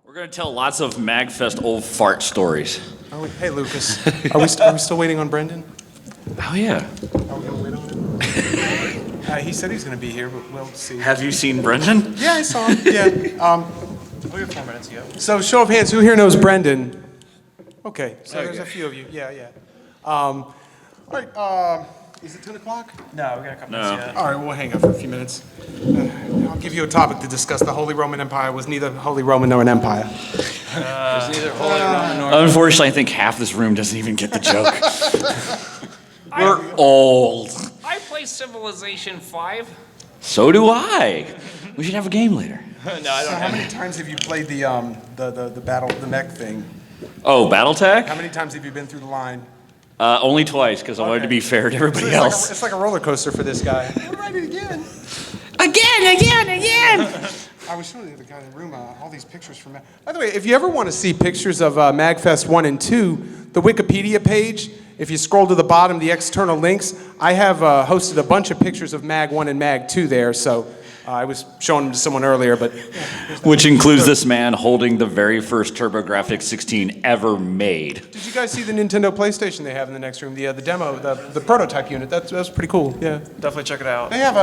We're going to tell lots of MAGFest old fart stories. Hey, Lucas. Are we still waiting on Brendan? Oh, yeah. Are we going to wait on him? He said he's going to be here, but we'll see. Have you seen Brendan? Yeah, I saw him. Yeah. We have 4 minutes, yeah. So, show of hands, who here knows Brendan? Okay, so there's a few of you. Yeah. All right, is it 10 o'clock? No, we got a couple minutes yet. All right, we'll hang out for a few minutes. I'll give you a topic to discuss. The Holy Roman Empire was neither Holy Roman nor an empire. There's neither Holy Roman nor... Unfortunately, I think half this room doesn't even get the joke. We're old. I play Civilization 5. So do I. We should have a game later. No, I don't How have many times have you played the mech thing? Oh, Battletech? How many times have you been through the line? Only twice, because I wanted to be fair to everybody else. It's like a roller coaster for this guy. We're ready again. Again! I was showing the guy in the room all these pictures from. By the way, if you ever want to see pictures of MAGFest 1 and 2, the Wikipedia page, if you scroll to the bottom, the external links, I have hosted a bunch of pictures of MAG 1 and MAG 2 there, so I was showing them to someone earlier, but... Which includes this man holding the very first TurboGrafx 16 ever made. Did you guys see the Nintendo PlayStation they have in the next room? The demo, the prototype unit, that was pretty cool, yeah. Definitely check it out. They have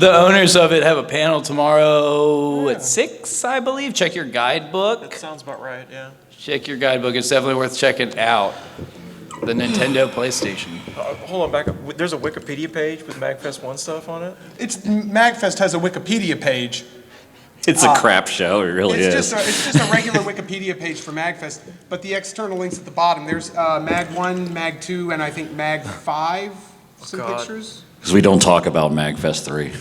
The owners of it have a panel tomorrow at 6, I believe. Check your guidebook. That sounds about right, yeah. Check your guidebook. It's definitely worth checking out. The Nintendo PlayStation. Hold on, back up. There's a Wikipedia page with MAGFest 1 stuff on it? MAGFest has a Wikipedia page. It's a crap show, it really is. It's just a regular Wikipedia page for MAGFest, but the external links at the bottom, there's MAG 1, MAG 2, and I think MAG 5, some God. pictures. Because we don't talk about MAGFest 3.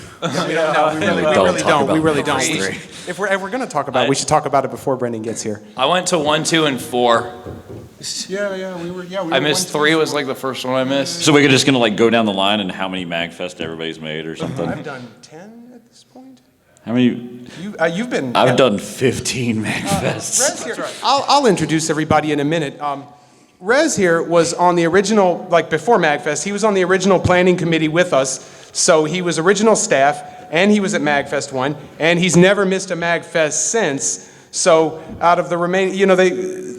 We really don't. Three. If we're going to talk about it, we should talk about it before Brendan gets here. I went to 1, 2, and 4. We were. I missed 3 was like the first one I missed. So we're just going to go down the line and how many MAGFest everybody's made or something? I've done 10 at this point. How many? You've been. I've done 15 MAGFests. Rez here. I'll introduce everybody in a minute. Rez here was on the original, like before MAGFest, he was on the original planning committee with us. So he was original staff, and he was at MAGFest 1, and he's never missed a MAGFest since. So out of the remaining,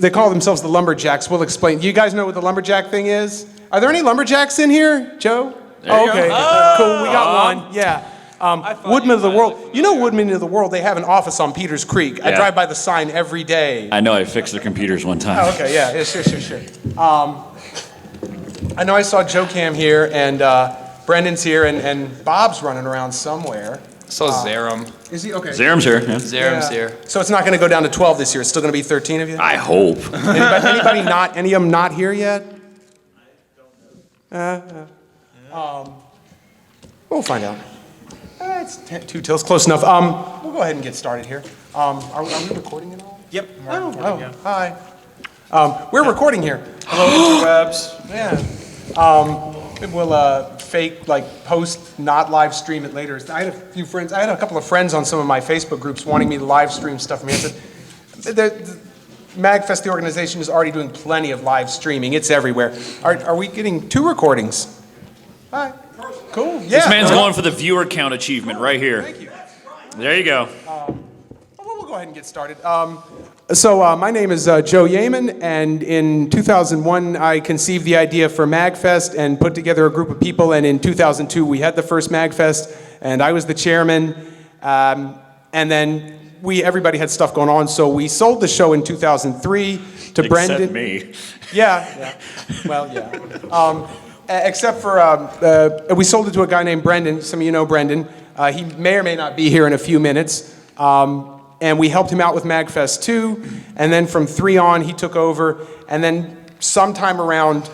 they call themselves the Lumberjacks. We'll explain. You guys know what the Lumberjack thing is? Are there any Lumberjacks in here, Joe? Okay, cool. We got one. Yeah. Woodman of the World. You know Woodman of the World, they have an office on Peters Creek. I drive by the sign every day. I know, I fixed their computers one time. Oh, okay, yeah, sure. I know I saw Joe Cam here, and Brendan's here, and Bob's running around somewhere. So Zerum. Is he? Okay. Zerum's here. Yeah. Zerum's here. So it's not going to go down to 12 this year. It's still going to be 13 of you? I hope. Any of them not here yet? We'll find out. It's 2 till. Close enough. We'll go ahead and get started here. Are we recording at all? Yep. Yeah. Hi. We're recording here. Hello, interwebs. Yeah. We'll post, not live stream it later. I had a couple of friends on some of my Facebook groups wanting me to live stream stuff from here. I said, the MAGFest, the organization, is already doing plenty of live streaming. It's everywhere. Are we getting 2 recordings? All right. Cool. Yeah. This man's going for the viewer count achievement right here. Thank you. There you go. We'll go ahead and get started. So my name is Joe Yamine, and in 2001 I conceived the idea for MAGFest and put together a group of people, and in 2002 we had the first MAGFest, and I was the chairman, and then everybody had stuff going on, so we sold the show in 2003 to Brendan. Except me. Yeah. Well, yeah. Except for, we sold it to a guy named Brendan. Some of you know Brendan. He may or may not be here in a few minutes. And we helped him out with MAGFest 2. And then from 3 on, he took over. And then sometime around,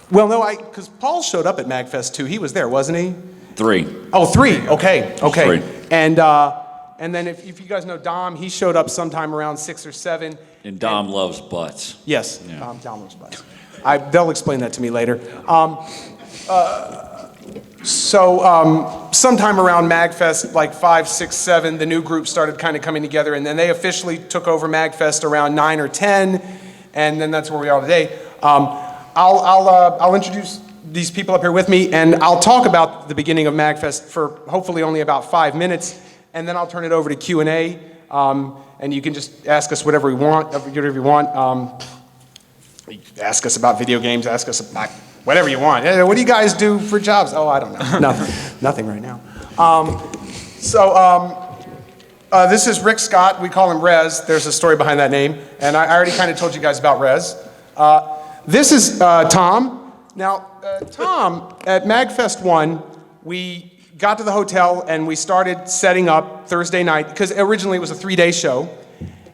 because Paul showed up at MAGFest 2. He was there, wasn't he? 3. Oh, 3. Okay. 3. And then if you guys know Dom, he showed up sometime around 6 or 7. And Dom loves butts. Yes, Yeah. Dom loves butts. They'll explain that to me later. So sometime around MAGFest, like 5, 6, 7, the new group started kind of coming together, and then they officially took over MAGFest around 9 or 10, and then that's where we are today. I'll introduce these people up here with me, and I'll talk about the beginning of MAGFest for hopefully only about 5 minutes, and then I'll turn it over to Q&A. And you can just ask us whatever you want. Ask us about video games, ask us about whatever you want. What do you guys do for jobs? Oh, I don't know. Nothing right now. This is Rick Scott. We call him Rez. There's a story behind that name. And I already kind of told you guys about Rez. This is Tom. Now, Tom, at MAGFest 1, we got to the hotel and we started setting up Thursday night, because originally it was a 3-day show.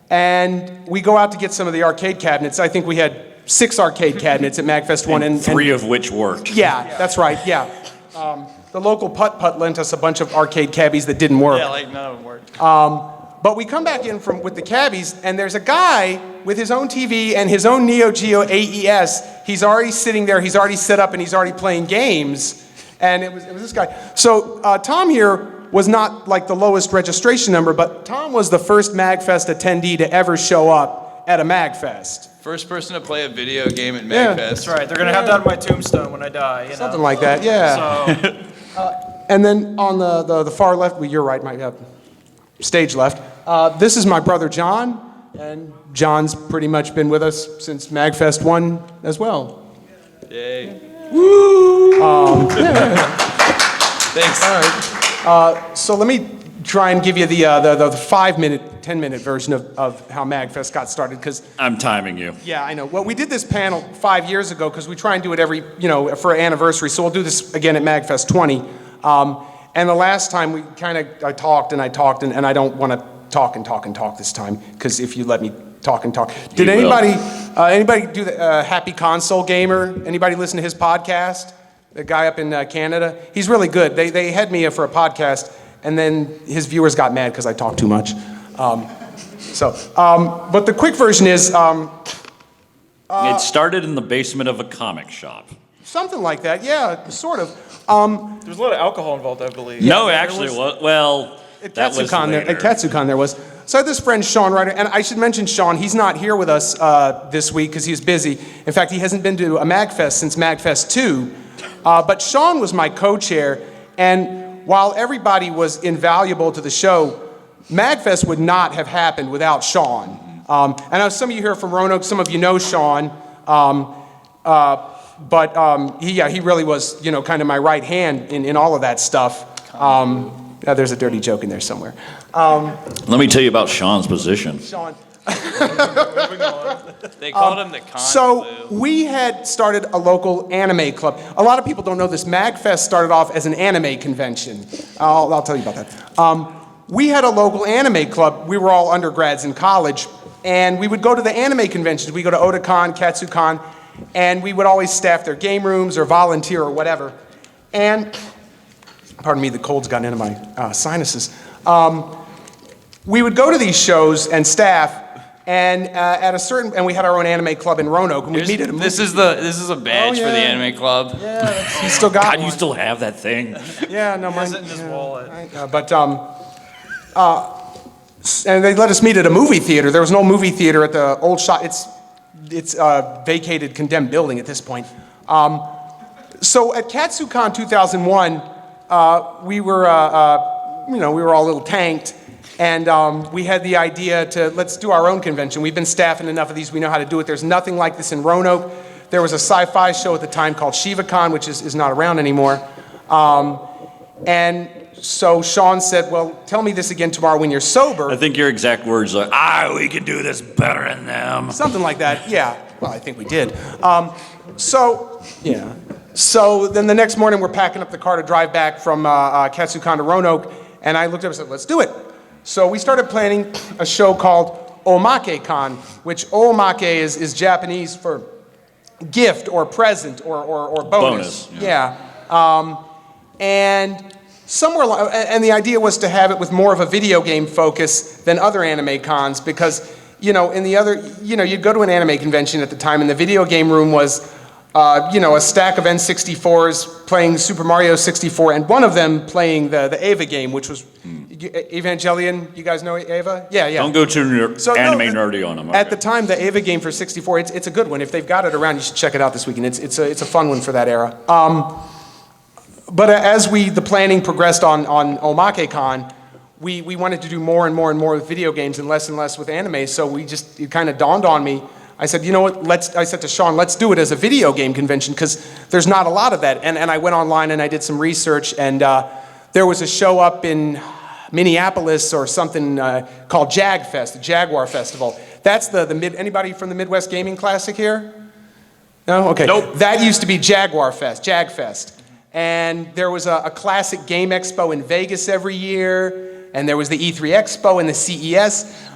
And we go out to get some of the arcade cabinets. I think we had 6 arcade cabinets at MAGFest 1. And 3 of which worked. Yeah, that's right, yeah. The local putt-putt lent us a bunch of arcade cabbies that didn't work. Yeah, like none of them worked. But we come back in with the cabbies, and there's a guy with his own TV and his own Neo Geo AES. He's already sitting there, he's already set up, and he's already playing games. And it was this guy. So Tom here was not like the lowest registration number, but Tom was the first MAGFest attendee to ever show up at a MAGFest. First person to play a video game at Yeah. MAGFest. That's right. They're gonna have that on my tombstone when I die. You know? Something like that, yeah. So And then on the far left, well, you're right, my stage left. This is my brother John, and John's pretty much been with us since MAGFest 1 as well. Yay. Thanks. All right. So let me try and give you the 5-minute, 10-minute version of how MAGFest got started, because I'm timing you. yeah, I know. Well, we did this panel 5 years ago because we try and do it every, for an anniversary. So we'll do this again at MAGFest 20. And the last time we I talked and I don't want to talk this time, because if you let me talk and talk. Did You will. anybody do the Happy Console Gamer? Anybody listen to his podcast? The guy up in Canada? He's really good. They had me for a podcast, and then his viewers got mad because I talked too much. But the quick version is It started in the basement of a comic shop. something like that. Yeah, sort of. there's a lot of alcohol involved, I believe. No, actually, well, At that was Katsucon, later. at Katsucon there was. So I had this friend, Sean Ryder, and I should mention Sean, he's not here with us this week because he's busy. In fact, he hasn't been to a MAGFest since MAGFest 2. But Sean was my co-chair, and while everybody was invaluable to the show, MAGFest would not have happened without Sean. I know some of you here from Roanoke, some of you know Sean, he really was, kind of my right hand in all of that stuff. There's a dirty joke in there somewhere. Let me tell you about Sean's position. Sean. They called him the con So flu. we had started a local anime club. A lot of people don't know this. MAGFest started off as an anime convention. I'll tell you about that. We had a local anime club. We were all undergrads in college, and we would go to the anime conventions. We go to Otakon, Katsucon, and we would always staff their game rooms or volunteer or whatever. And, pardon me, the cold's gotten into my sinuses. We would go to these shows and staff, and and we had our own anime club in Roanoke, and we'd meet at a movie. This is a badge for the yeah. anime club. Yeah, he still got God, one. you still have that thing? Yeah, no, mine. has it in his wallet. And they let us meet at a movie theater. There was no movie theater at the old shop. It's a vacated, condemned building at this point. So at Katsucon 2001, we were all a little tanked, and we had the idea to let's do our own convention. We've been staffing enough of these. We know how to do it. There's nothing like this in Roanoke. There was a sci-fi show at the time called ShivaCon, which is not around anymore. And so Sean said, well, tell me this again tomorrow when you're sober. I think your exact words are, we can do this better than them. Something like that, yeah. Well, I think we did. So then the next morning we're packing up the car to drive back from Katsucon to Roanoke, and I looked up and said, let's do it. So we started planning a show called Omake-Con, which omake is Japanese for gift or present or bonus. Yeah. And the idea was to have it with more of a video game focus than other anime cons, because you'd go to an anime convention at the time, and the video game room was a stack of N64s playing Super Mario 64, and one of them playing the Ava game, which was Evangelion. You guys know Ava? Yeah. Don't go too anime nerdy on them. At the time, the Ava game for 64, it's a good one. If they've got it around, you should check it out this weekend. It's a fun one for that era. But as the planning progressed on Omake-Con, we wanted to do more and more and more with video games and less with anime. So it kind of dawned on me. I said, you know what, I said to Sean, let's do it as a video game convention because there's not a lot of that. And I went online and I did some research, and there was a show up in Minneapolis or something called JAGFest, the Jaguar Festival. That's anybody from the Midwest Gaming Classic here? No? Okay. Nope. That used to be Jaguar Fest, JAGFest. And there was a classic game expo in Vegas every year, and there was the E3 Expo and the CES.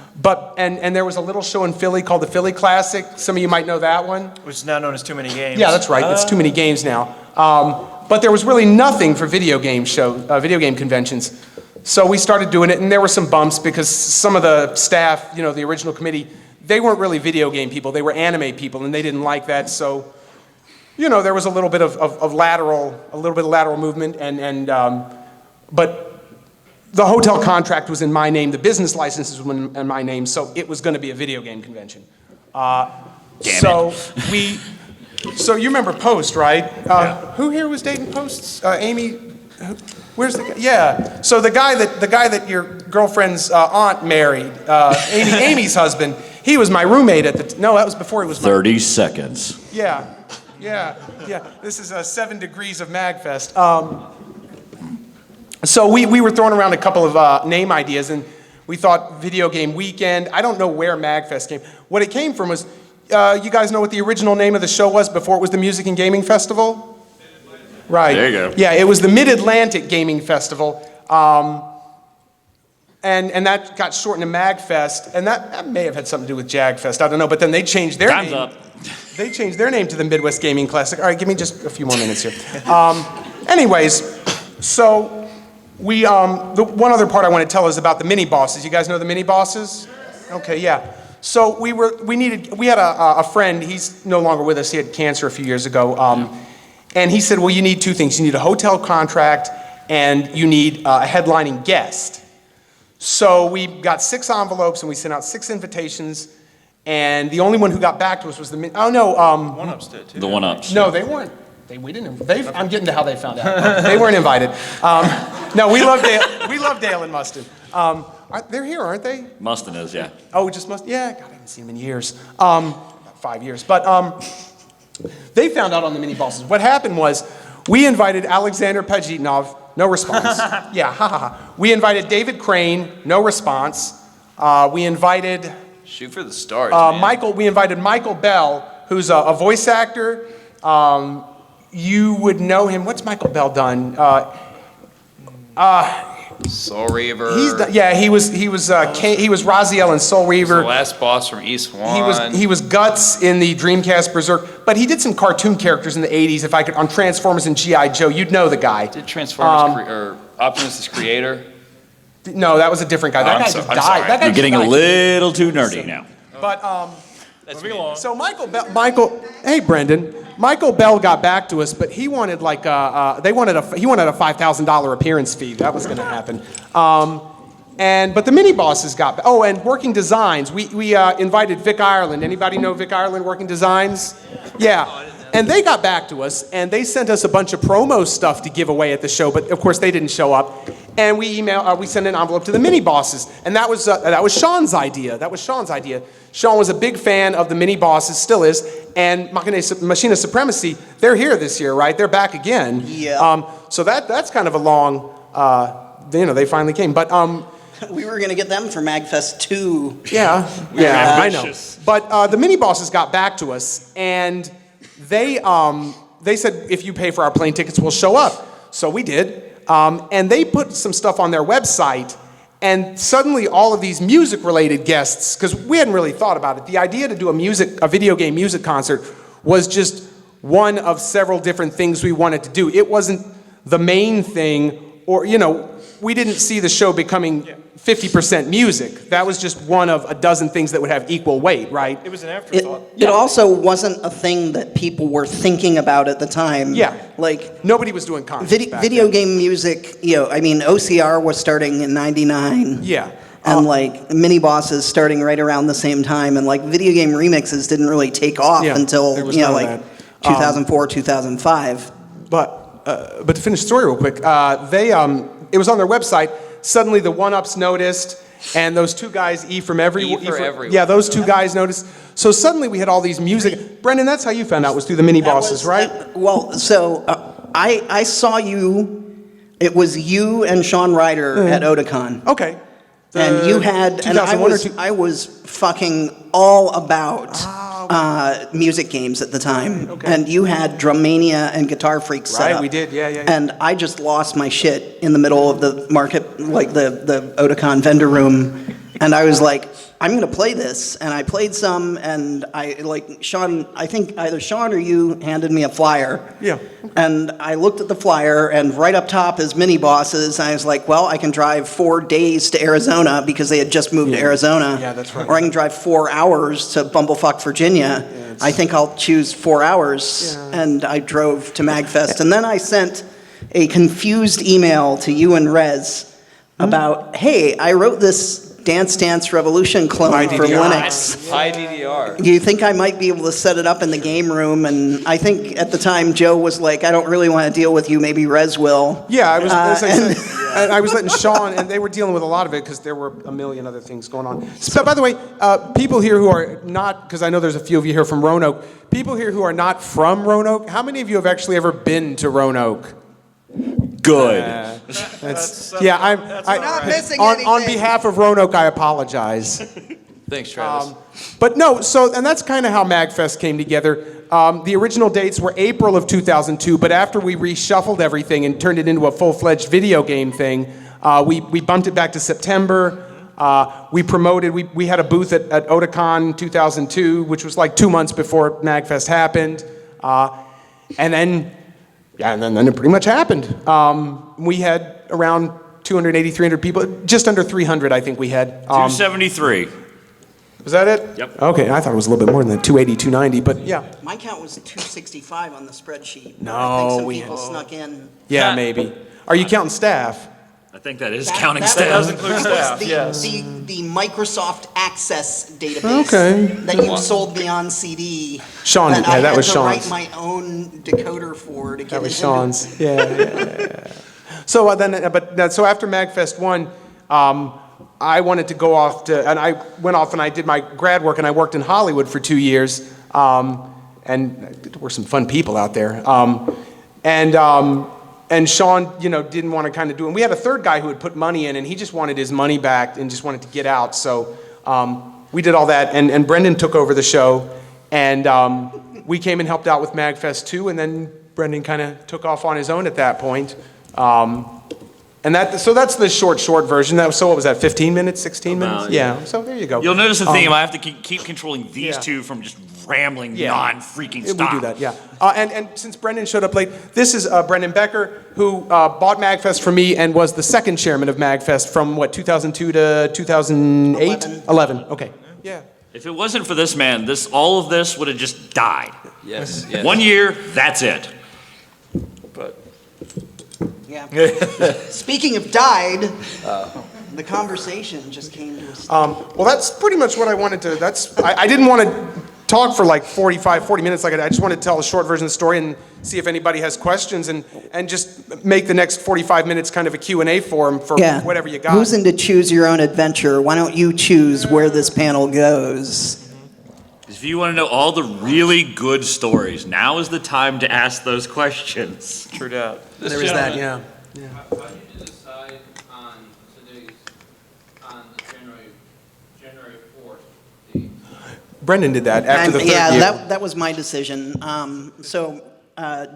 And there was a little show in Philly called the Philly Classic. Some of you might know that one. Which is now known as Too Many Games. Yeah, that's right. It's too many games now. But there was really nothing for video game conventions. So we started doing it, and there were some bumps because some of the staff, the original committee, they weren't really video game people. They were anime people, and they didn't like that. So, there was a little bit of lateral movement, but the hotel contract was in my name. The business licenses were in my name, so it was going to be a video game convention. So you remember Post, right? Who here was dating Post's? Amy. Where's the guy? Yeah. So the guy that your girlfriend's aunt married, Amy's husband, he was my roommate no, that was before he was 30 seconds. Yeah. This is 7 degrees of MAGFest. So we were throwing around a couple of name ideas, and we thought Video Game Weekend. I don't know where MAGFest came. What it came from was, you guys know what the original name of the show was before it was the Music and Gaming Festival? Right. There you go. Yeah, it was the Mid-Atlantic Gaming Festival. And that got shortened to MAGFest, and that may have had something to do with JAGFest, I don't know, but then they changed their name. Time's up. They changed their name to the Midwest Gaming Classic. All right, give me just a few more minutes here. Anyways, so the one other part I want to tell is about the mini bosses. You guys know the mini bosses? Okay, yeah. So we had a friend, he's no longer with us, he had cancer a few years ago, and he said, well, you need two things. You need a hotel contract, and you need a headlining guest. So we got 6 envelopes, and we sent out 6 invitations, and the only one who got back to us was One-ups did, too. The one-ups. No, they weren't. I'm getting to how they found out. They weren't invited. No, we love Dale and Mustin. They're here, aren't they? Mustin is, yeah. Oh, just Mustin? Yeah, God, I haven't seen them in years. About 5 years. But they found out on the mini bosses. What happened was we invited Alexander Pajitnov, no response. Yeah, ha ha ha. We invited David Crane, no response. We invited Shoot for the stars, man. We invited Michael Bell, who's a voice actor. You would know him. What's Michael Bell done? Soul Reaver. He was Raziel in Soul Reaver. The last boss from East One. He was Guts in the Dreamcast Berserk, but he did some cartoon characters in the 80s. On Transformers and G.I. Joe, you'd know the guy. Did Transformers or Optimus' creator? No, that was a different guy. That guy just died. That guy You're getting just a died. little too nerdy now. But Moving along. so hey Brendan, Michael Bell got back to us, but he wanted he wanted a $5,000 appearance fee. That was going to happen. But the mini bosses got back. Oh, and Working Designs. We invited Vic Ireland. Anybody know Vic Ireland, Working Designs? Yeah. And they got back to us, and they sent us a bunch of promo stuff to give away at the show, but of course they didn't show up. And we sent an envelope to the mini bosses, and that was Sean's idea. Sean was a big fan of the mini bosses, still is, and Machina Supremacy. They're here this year, right? They're back again. Yeah. So that's kind of a long. They finally came, but We were going to get them for MAGFest 2. Yeah, I know. But the mini bosses got back to us, and they said, if you pay for our plane tickets, we'll show up. So we did. And they put some stuff on their website, and suddenly all of these music-related guests, because we hadn't really thought about it, the idea to do a video game music concert was just one of several different things we wanted to do. It wasn't the main thing, or, we didn't see the show becoming 50% music. That was just one of a dozen things that would have equal weight, right? It was an afterthought. It also wasn't a thing that people were thinking about at the time. Yeah. Like, Nobody was doing concerts back video then. game music, OCR was starting in 99. Yeah. And mini bosses starting right around the same time, and video game remixes didn't really take off until there was none of that. 2004, 2005. But to finish the story real quick, it was on their website. Suddenly the one-ups noticed, and those two guys, E from everyone. Everyone. Those two guys noticed. So suddenly we had all these music. Brendan, that's how you found out, was through the mini bosses, right? I saw you, it was you and Sean Ryder at Otakon. Okay. And you had, and 2001 I was fucking all about music games at the time. Okay. And you had Drummania and Guitar Freak set Right, up. we did, yeah. And I just lost my shit in the middle of the market, like the Otakon vendor room. And I was like, I'm going to play this. And I played some, and Sean, I think either Sean or you handed me a flyer. Yeah. And I looked at the flyer, and right up top is mini bosses. I was like, well, I can drive 4 days to Arizona because they had just moved to Arizona. Yeah, that's right. Or I can drive 4 hours to Bumblefuck, Virginia. I think I'll choose 4 hours. Yeah. And I drove to MAGFest. And then I sent a confused email to you and Rez about, hey, I wrote this Dance Dance Revolution clone for IDDR. Linux. High DDR. Do you think I might be able to set it up in the game room? And I think at the time Joe was like, I don't really want to deal with you, maybe Rez will. Yeah, I was, I was letting Sean, and they were dealing with a lot of it because there were a million other things going on. So, by the way, people here who are not, because I know there's a few of you here from Roanoke, people here who are not from Roanoke, how many of you have actually ever been to Roanoke? Good. I'm not missing on anything. behalf of Roanoke, I apologize. Thanks, Travis. But no, and that's kind of how MAGFest came together. The original dates were April of 2002, but after we reshuffled everything and turned it into a full-fledged video game thing, we bumped it back to September. We promoted, we had a booth at Otakon 2002, which was like 2 months before MAGFest happened. And then it pretty much happened. We had around 280, 300 people, just under 300 I think we had. 273. Was that it? Yep. Okay, I thought it was a little bit more than that, 280, 290, but yeah. My count was 265 on the spreadsheet. No, I think some we people snuck in. Yeah, maybe. Are you counting staff? I think that is That- counting that staff. was- include that staff, was yes. the Microsoft Access database Okay. that you sold me on CD. Sean, that yeah, I that had was to Sean's. write my own decoder for to get That was it Sean's. Yeah. So so after MAGFest 1, I wanted to go off to, and I went off and I did my grad work, and I worked in Hollywood for 2 years, and there were some fun people out there. And Sean, didn't want to kind of do it. And we had a third guy who had put money in, and he just wanted his money back and just wanted to get out. So we did all that, and Brendan took over the show, and we came and helped out with MAGFest 2, and then Brendan kind of took off on his own at that point. So that's the short version. So what was that, 15 minutes, 16 minutes? About, Yeah, so there you go. You'll notice a theme. I have to keep controlling these yeah. two from just rambling Yeah. non-freaking We stop. do that, yeah. And since Brendan showed up late, this is Brendan Becker, who bought MAGFest from me and was the second chairman of MAGFest from, 2002 to 2008? 11, okay. Yeah. If it wasn't for this man, all of this would have just died. Yes. 1 year, that's it. But Yeah. Speaking of died, the conversation just came to a stop. Well, that's pretty much what I wanted to, I didn't want to talk for like 40 minutes like I just wanted to tell a short version of the story and see if anybody has questions and just make the next 45 minutes kind of a Q&A forum for whatever you got. Who's into choose your own adventure? Why don't you choose where this panel goes? If you want to know all the really good stories, now is the time to ask those questions. true that. There is that, yeah. How did you decide on today's, on the January 4th date? Brendan did that after the third Yeah, year. that was my decision. So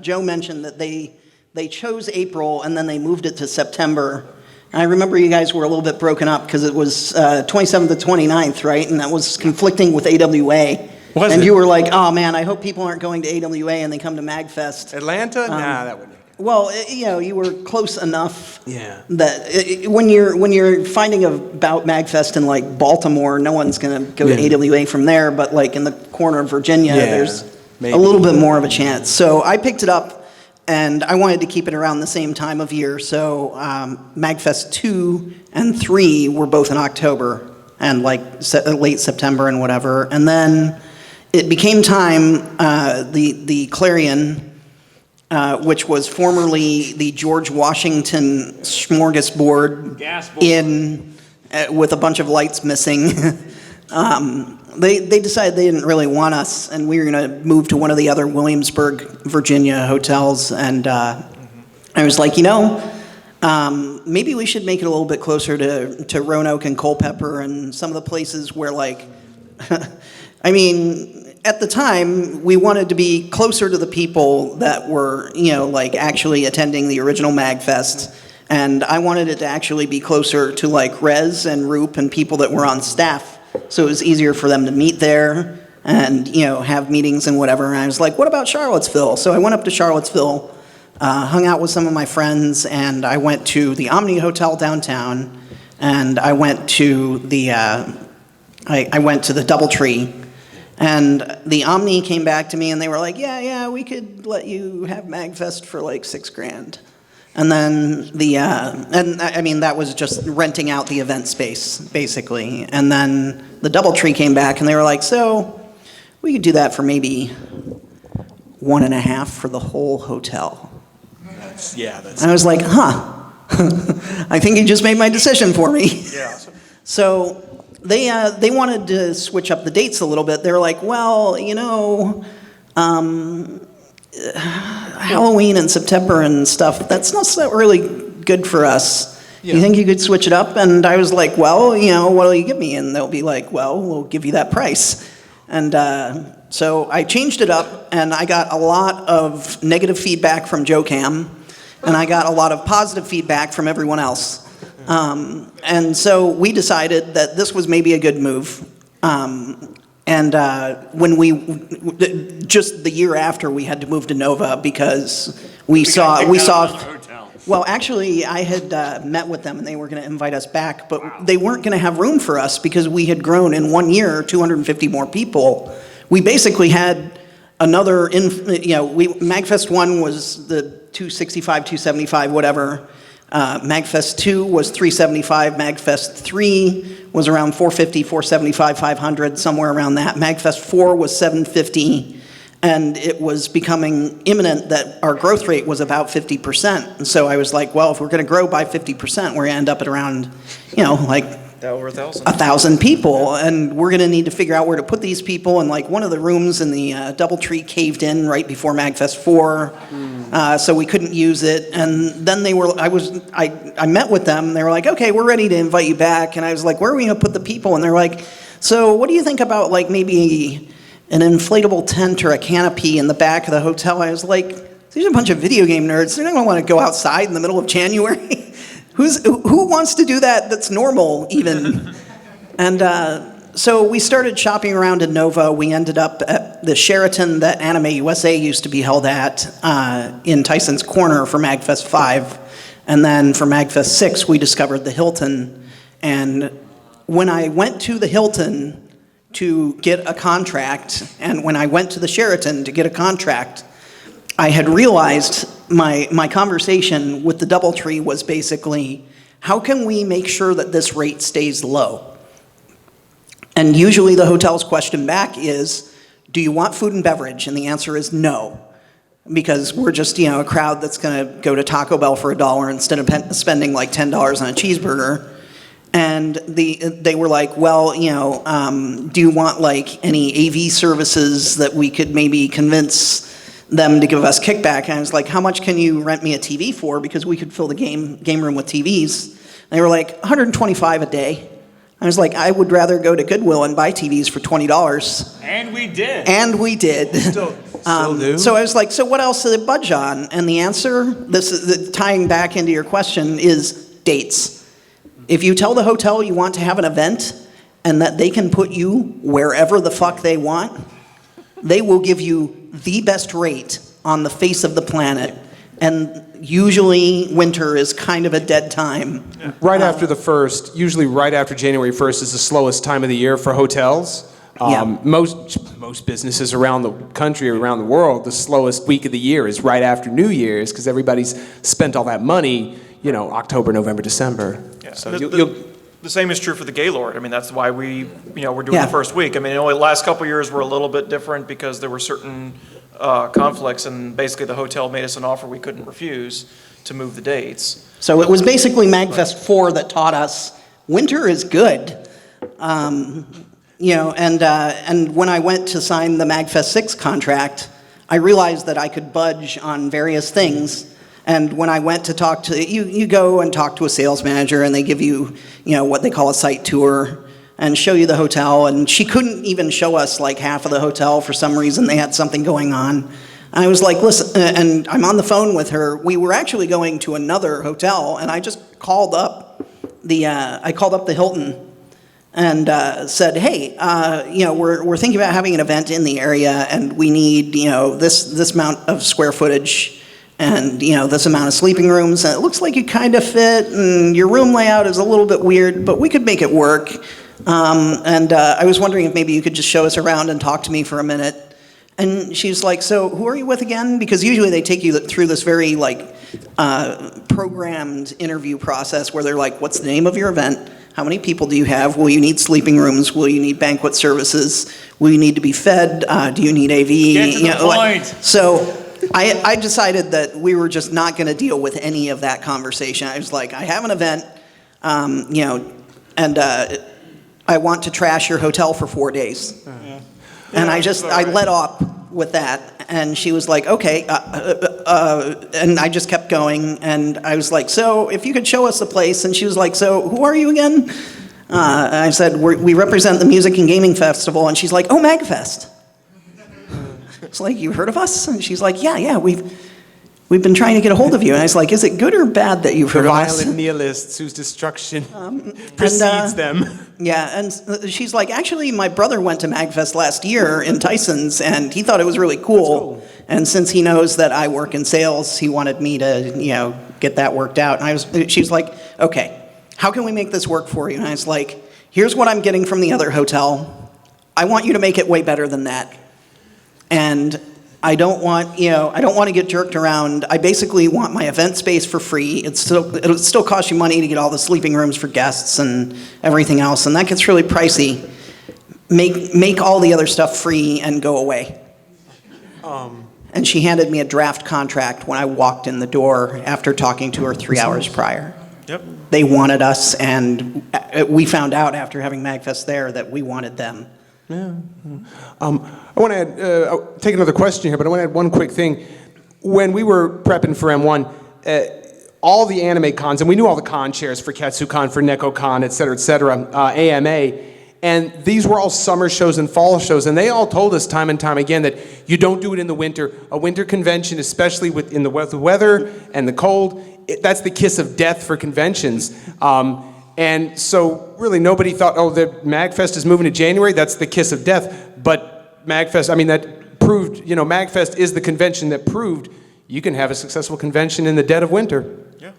Joe mentioned that they chose April and then they moved it to September. And I remember you guys were a little bit broken up because it was 27th to 29th, right? And that was conflicting with AWA. Was and it? you were like, oh man, I hope people aren't going to AWA and they come to MAGFest. Atlanta? Nah, that wouldn't. Well, you were close enough Yeah. that when you're finding about MAGFest in like Baltimore, no one's going to go to AWA from there, but like in the corner of Virginia, there's maybe. a little bit more of a chance. So I picked it up, and I wanted to keep it around the same time of year. So MAGFest 2 and 3 were both in October, and like late September and whatever. And then it became time, the Clarion which was formerly the George Washington Smorgasbord Gas board. with a bunch of lights missing. They decided they didn't really want us, and we were going to move to one of the other Williamsburg, Virginia hotels. And I was like, maybe we should make it a little bit closer to Roanoke and Culpeper and some of the places where, like, I mean, at the time, we wanted to be closer to the people that were, like, actually attending the original MAGFest. And I wanted it to actually be closer to, like, Rez and Roop and people that were on staff. So it was easier for them to meet there and, have meetings and whatever. And I was like, what about Charlottesville? So I went up to Charlottesville, hung out with some of my friends, and I went to the Omni Hotel downtown, and I went to the DoubleTree. And the Omni came back to me, and they were like, yeah, we could let you have MAGFest for like $6,000. And then that was just renting out the event space, basically. And then the DoubleTree came back, and they were like, so we could do that for maybe 1.5 for the whole hotel. And I was like, I think you just made my decision for me. Yeah. So they wanted to switch up the dates a little bit. They were like, well, Halloween in September and stuff, that's not so really good for us. You think you could switch it up? And I was like, well, what'll you give me? And they'll be like, well, we'll give you that price. And so I changed it up, and I got a lot of negative feedback from JoCam, and I got a lot of positive feedback from everyone else. And so we decided that this was maybe a good move. And when just the year after, we had to move to Nova because we saw. Well, actually, I had met with them, and they were going to invite us back, but they weren't going to have room for us because we had grown in 1 year, 250 more people. We basically had another, MAGFest 1 was the 265, 275, whatever. MAGFest 2 was 375. MAGFest 3 was around 450, 475, 500, somewhere around that. MAGFest 4 was 750, and it was becoming imminent that our growth rate was about 50%. And so I was like, well, if we're going to grow by 50%, we're going to end up at around, Over 1,000. 1,000 people, and we're going to need to figure out where to put these people. And like one of the rooms in the DoubleTree caved in right before MAGFest 4, so we couldn't use it. And then I met with them. And they were like, okay, we're ready to invite you back. And I was like, where are we going to put the people? And they're like, so what do you think about like maybe an inflatable tent or a canopy in the back of the hotel? I was like, these are a bunch of video game nerds. They're not going to want to go outside in the middle of January. Who wants to do that that's normal, even? And so we started shopping around in Nova. We ended up at the Sheraton that Anime USA used to be held at in Tyson's Corner for MAGFest 5. And then for MAGFest 6, we discovered the Hilton. And when I went to the Hilton to get a contract, and when I went to the Sheraton to get a contract, I had realized my conversation with the DoubleTree was basically, how can we make sure that this rate stays low? And usually the hotel's question back is, do you want food and beverage? And the answer is no, because we're just a crowd that's going to go to Taco Bell for $1 instead of spending like $10 on a cheeseburger. And they were like, well, do you want like any AV services that we could maybe convince them to give us kickback? And I was like, how much can you rent me a TV for? Because we could fill the game room with TVs. And they were like, $125 a day. I was like, I would rather go to Goodwill and buy TVs for $20. And we did. And we did. Still do. So I was like, so what else did they budge on? And the answer, this is tying back into your question, is dates. If you tell the hotel you want to have an event and that they can put you wherever the fuck they want, they will give you the best rate on the face of the planet. And usually winter is kind of a dead time. Right after the 1st, usually right after January 1st is the slowest time of the year for hotels. Most businesses around the country, around the world, the slowest week of the year is right after New Year's because everybody's spent all that money, October, November, December. Yeah. So The same is true for the Gaylord. I mean, that's why we're doing the first week. I mean, the last couple of years were a little bit different because there were certain conflicts, and basically the hotel made us an offer we couldn't refuse to move the dates. So it was basically MAGFest 4 that taught us winter is good. And when I went to sign the MAGFest 6 contract, I realized that I could budge on various things. And when I went to talk to, you go and talk to a sales manager and they give you, what they call a site tour and show you the hotel. And she couldn't even show us like half of the hotel for some reason. They had something going on. I was like, listen, and I'm on the phone with her. We were actually going to another hotel, and I just called up the Hilton and said, hey, we're thinking about having an event in the area, and we need, this amount of square footage and, this amount of sleeping rooms. And it looks like you kind of fit, and your room layout is a little bit weird, but we could make it work. I was wondering if maybe you could just show us around and talk to me for a minute. And she's like, so who are you with again? Because usually they take you through this very programmed interview process where they're like, what's the name of your event? How many people do you have? Will you need sleeping rooms? Will you need banquet services? Will you need to be fed? Do you need AV? Get to the point. So I decided that we were just not going to deal with any of that conversation. I was like, I have an event, and I want to trash your hotel for 4 days. And I let off with that, and she was like, okay, and I just kept going, and I was like, so if you could show us the place, and she was like, so who are you again? I said, we represent the Music and Gaming Festival, and she's like, oh, MAGFest. It's like, you heard of us? And she's like, yeah, we've been trying to get a hold of you. And I was like, is it good or bad that you've heard of us? Violent nihilists whose destruction precedes them. Yeah, and she's like, actually, my brother went to MAGFest last year in Tyson's, and he thought it was really cool. And since he knows that I work in sales, he wanted me to, get that worked out. And she was like, okay, how can we make this work for you? And I was like, here's what I'm getting from the other hotel. I want you to make it way better than that. And I don't want to get jerked around. I basically want my event space for free. It'll still cost you money to get all the sleeping rooms for guests and everything else, and that gets really pricey. Make all the other stuff free and go away. And she handed me a draft contract when I walked in the door after talking to her 3 hours prior. Yep. They wanted us, and we found out after having MAGFest there that we wanted them. Yeah. I want to add, I'll take another question here, but I want to add one quick thing. When we were prepping for M1, all the anime cons, and we knew all the con chairs for KatsuCon, for NekoCon, et cetera, AMA, and these were all summer shows and fall shows, and they all told us time and time again that you don't do it in the winter. A winter convention, especially in the weather and the cold, that's the kiss of death for conventions. And so really nobody thought, oh, the MAGFest is moving to January, that's the kiss of death. But MAGFest, that proved, MAGFest is the convention that proved you can have a successful convention in the dead of winter. Yeah.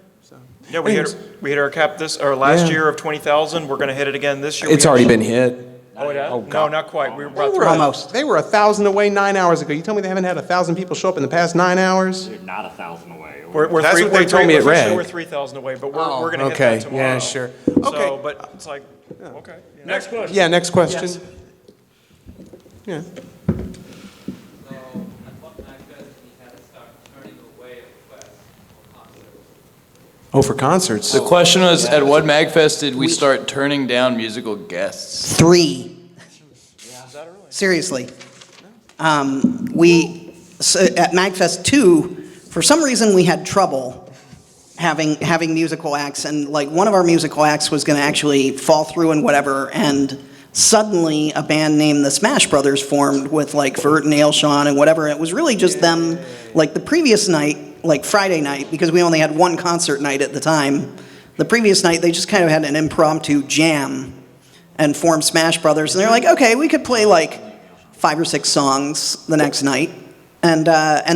Yeah, we hit our cap last year of 20,000. We're going to hit it again this year. It's already been hit. Oh, it has? Oh, No, God. not quite. We were about Almost. They were 1,000 away 9 hours ago. You tell me they haven't had 1,000 people show up in the past 9 hours? You're not 1,000 away. We're That's what they told me at officially Red. We're 3,000 away, but we're going to hit Okay, that tomorrow. yeah, sure. So, Okay. but it's like, okay. Yeah. Next question. Yeah, next question. Yes. Yeah. So, I thought MAGFest, we had to start turning away requests for concerts. Oh, for concerts. The question was, at what MAGFest did we start turning down musical guests? 3. Seriously. At MAGFest 2, for some reason we had trouble having musical acts, and one of our musical acts was going to actually fall through and whatever, and suddenly a band named the Smash Brothers formed with Vert and Ailshawn and whatever. It was really just them, the previous night, Friday night, because we only had one concert night at the time. The previous night they just kind of had an impromptu jam and formed Smash Brothers, and they're like, okay, we could play 5 or 6 songs the next night, and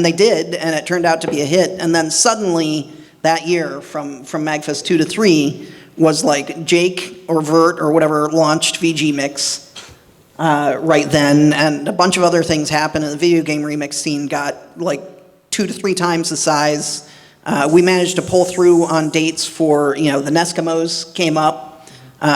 they did, and it turned out to be a hit. And then suddenly that year, from MAGFest 2 to 3, was Jake or Vert or whatever launched VG Mix right then, and a bunch of other things happened, and the video game remix scene got 2 to 3 times the size. We managed to pull through on dates for, the Neskimos came up.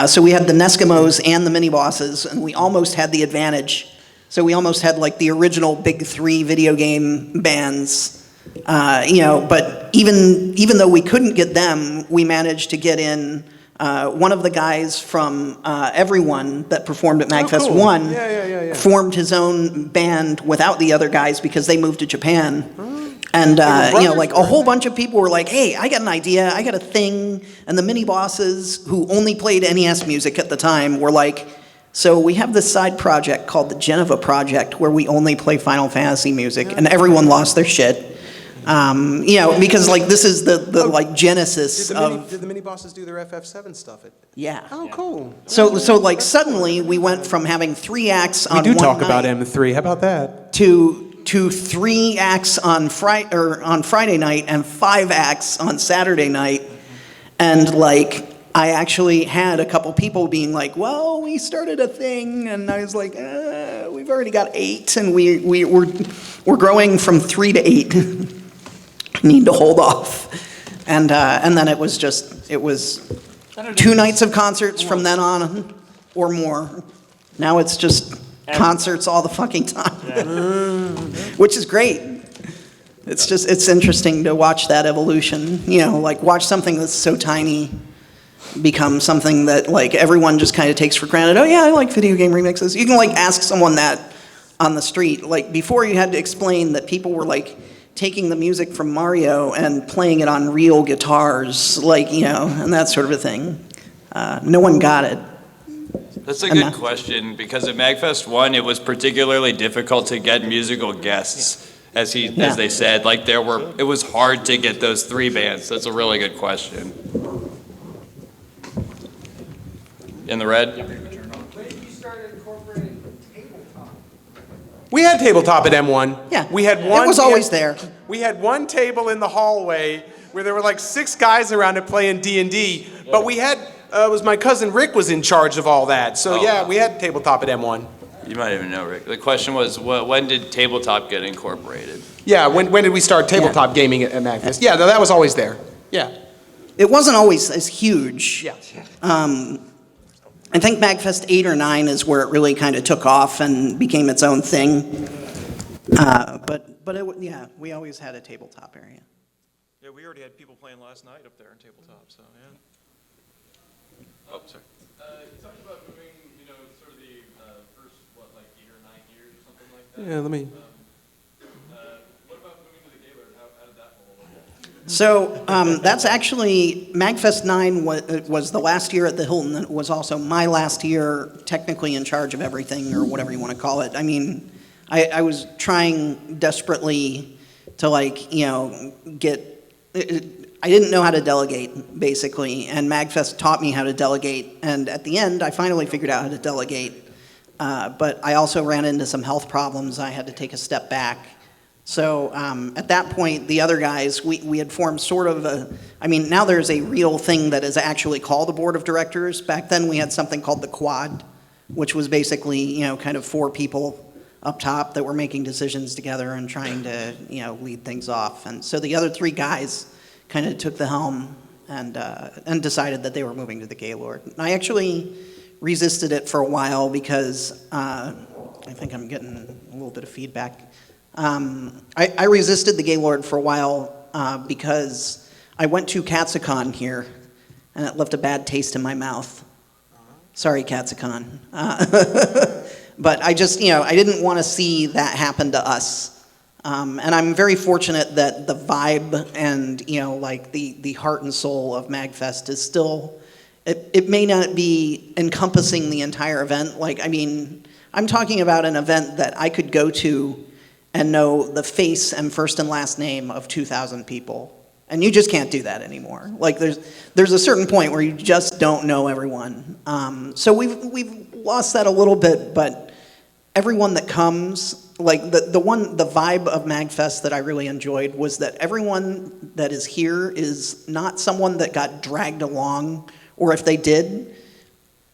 So we had the Neskimos and the mini bosses, and we almost had the advantage. So we almost had like the original big three video game bands, you know, but even though we couldn't get them, we managed to get in one of the guys from Everyone that performed at MAGFest cool. 1 Yeah. formed his own band without the other guys because they moved to Japan. And, you know, like a whole bunch of people were like, hey, I got an idea, I got a thing. And the mini bosses who only played NES music at the time were like, so we have this side project called the Geneva Project where we only play Final Fantasy music. And everyone lost their shit. You know, because like this is the like genesis of... Did the mini bosses do their FF7 stuff? Yeah. Oh, cool. So like suddenly we went from having 3 acts on We do one talk night about M3. How about that? to 3 acts on Friday night and 5 acts on Saturday night. And like I actually had a couple people being like, well, we started a thing, and I was like, we've already got 8, and we're growing from 3 to 8. Need to hold off. And then it was 2 nights of concerts from then on or more. Now it's just concerts all the fucking time, which is great. It's interesting to watch that evolution, you know, like watch something that's so tiny become something that like everyone just kind of takes for granted. Oh yeah, I like video game remixes. You can like ask someone that on the street. Like before you had to explain that people were like taking the music from Mario and playing it on real guitars, like, you know, and that sort of a thing. No one got it. That's a good question, because at MAGFest 1, it was particularly difficult to get musical guests, as they said. Like it was hard to get those 3 bands. That's a really good question. In the red? We had tabletop at M1. Yeah. We had one. It was always there. We had one table in the hallway where there were like 6 guys around it playing D&D. But we had, it was my cousin Rick was in charge of all that. So yeah, we had tabletop at M1. You might even know, Rick. The question was, when did tabletop get incorporated? Yeah, when did we start tabletop gaming at MAGFest? Yeah, no, that was always there. Yeah. It wasn't always as huge. Yeah. I think MAGFest 8 or 9 is where it really kind of took off and became its own thing. But yeah, we always had a tabletop area. Yeah, we already had people playing last night up there in tabletop, so yeah. Oh, sorry. You talked about moving, you know, sort of the first, like 8 or 9 years or something like that. Yeah, let me. What about moving to the Gaylord? How did that roll? So that's actually, MAGFest 9 was the last year at the Hilton. It was also my last year technically in charge of everything, or whatever you want to call it. I mean, I was trying desperately to, like, you know, I didn't know how to delegate, basically, and MAGFest taught me how to delegate, and at the end, I finally figured out how to delegate. But I also ran into some health problems. I had to take a step back. So at that point, the other guys, we had formed sort of now there's a real thing that is actually called a board of directors. Back then we had something called the quad, which was basically, you know, kind of 4 people up top that were making decisions together and trying to, you know, lead things off. And so the other 3 guys kind of took the helm and decided that they were moving to the Gaylord. And I actually resisted it for a while because I think I'm getting a little bit of feedback. I resisted the Gaylord for a while because I went to Katsicon here, and it left a bad taste in my mouth. Sorry, Katsicon. But I just, you know, I didn't want to see that happen to us. And I'm very fortunate that the vibe and, you know, like the heart and soul of MAGFest is still, it may not be encompassing the entire event. Like, I mean, I'm talking about an event that I could go to and know the face and first and last name of 2,000 people. And you just can't do that anymore. Like there's a certain point where you just don't know everyone. So we've lost that a little bit, but everyone that comes, like the vibe of MAGFest that I really enjoyed was that everyone that is here is not someone that got dragged along, or if they did,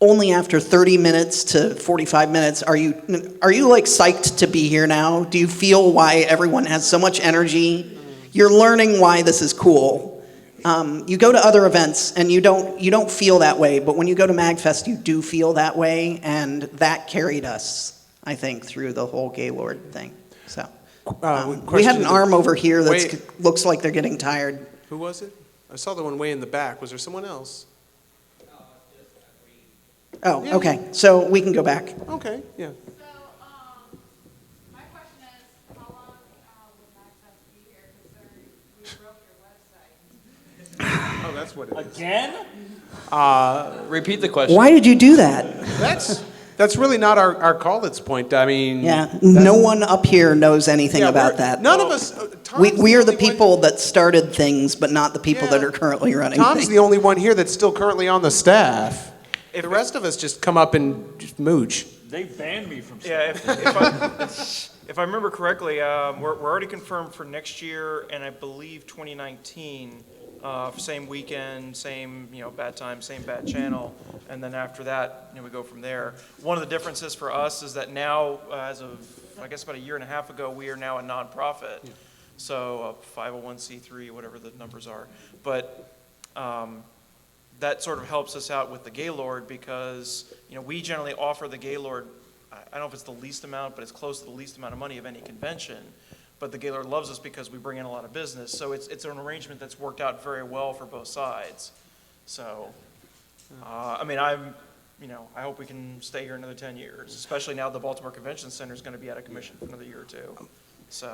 only after 30 minutes to 45 minutes are you like psyched to be here now? Do you feel why everyone has so much energy? You're learning why this is cool. You go to other events and you don't feel that way, but when you go to MAGFest, you do feel that way, and that carried us. I think, through the whole Gaylord thing. So we question had an in the- arm over here that Wait. looks like they're getting tired. Who was it? I saw the one way in the back. Was there someone else? Oh, Yeah. okay. So we can go back. Okay, yeah. So, my question is, how long will MAGFest be here, considering we broke your website? Oh, that's what it is. Again? Repeat the question. Why did you do that? That's really not our call at this point. I mean. Yeah, no one up here knows anything Yeah, about we're- that. None of us. We are the people that started things, but not the people that are currently running Tom's things. the only one here that's still currently on the staff. The rest of us just come up and just mooch. They banned me from Yeah, if I remember correctly, we're already confirmed for next year, and I believe 2019, same weekend, same, bad time, same bad channel, and then after that, we go from there. One of the differences for us is that now, as of, I guess about a year and a half ago, we are now a nonprofit. So, 501c3, whatever the numbers are. But, that sort of helps us out with the Gaylord because, we generally offer the Gaylord, I don't know if it's the least amount, but it's close to the least amount of money of any convention. But the Gaylord loves us because we bring in a lot of business. So it's an arrangement that's worked out very well for both sides. So, I hope we can stay here another 10 years, especially now the Baltimore Convention Center is going to be out of commission for another year or two. So.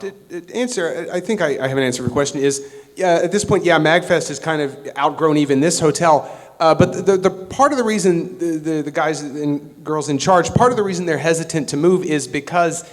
Answer, I think I have an answer for the question is, at this point, MAGFest has kind of outgrown even this hotel. But the part of the reason, the guys and girls in charge, part of the reason they're hesitant to move is because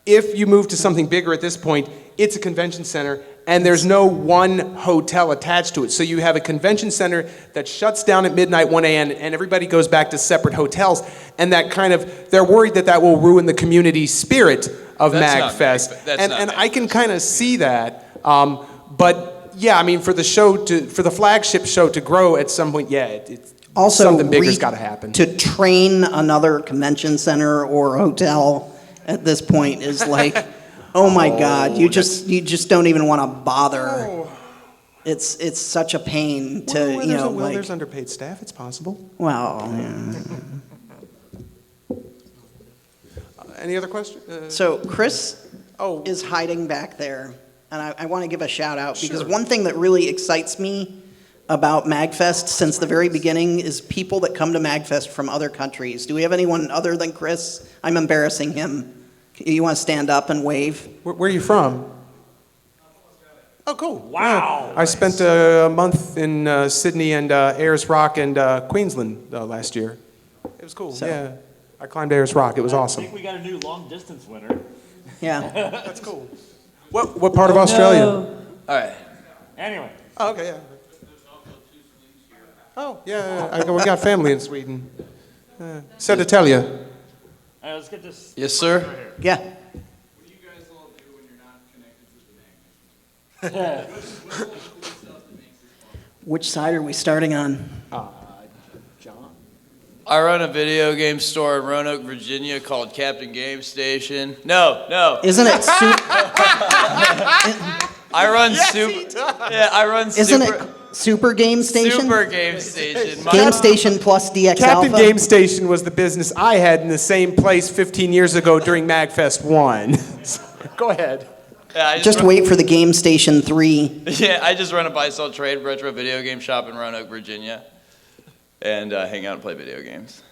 if you move to something bigger at this point, it's a convention center, and there's no one hotel attached to it. So you have a convention center that shuts down at midnight, 1 a.m., and everybody goes back to separate hotels. And that kind of, they're worried that will ruin the community spirit of MAGFest. And I can kind of see that. But yeah, I mean, for the flagship show to grow at some point, it's Also, something bigger's got to happen. To train another convention center or hotel at this point is like, oh my God, you just don't even want to bother. It's such a pain to, There's underpaid staff, it's possible. Well, yeah. Any other questions? So Chris Oh. is hiding back there, and I want to give a shout out because one thing that really excites me about MAGFest since the very beginning is people that come to MAGFest from other countries. Do we have anyone other than Chris? I'm embarrassing him. You want to stand up and wave? Where are you from? Oh, cool. Wow. I spent a month in Sydney and Ayers Rock and Queensland last year. It was cool, yeah. I climbed Ayers Rock. It was I awesome. think we got a new long distance winner. Yeah. That's cool. What part of Australia? All right. Anyway. Oh, okay, yeah. Oh, yeah, we got family in Sweden. Södertälje. All right, let's get this. Yes, sir. Right here. Yeah. What do you guys all do when you're not connected to the magnet? Which side are we starting on? I run a video game store in Roanoke, Virginia called Captain Game Station. No. Isn't it I run Super. Yeah, I run Isn't Super. it Super Game Station? Super Game Station. Game Station plus DX Captain Alpha? Game Station was the business I had in the same place 15 years ago during MAGFest 1. Go ahead. Yeah, I Just run- wait for the Game Station 3. Yeah, I just run a buy-sell trade retro video game shop in Roanoke, Virginia, and hang out and play video games.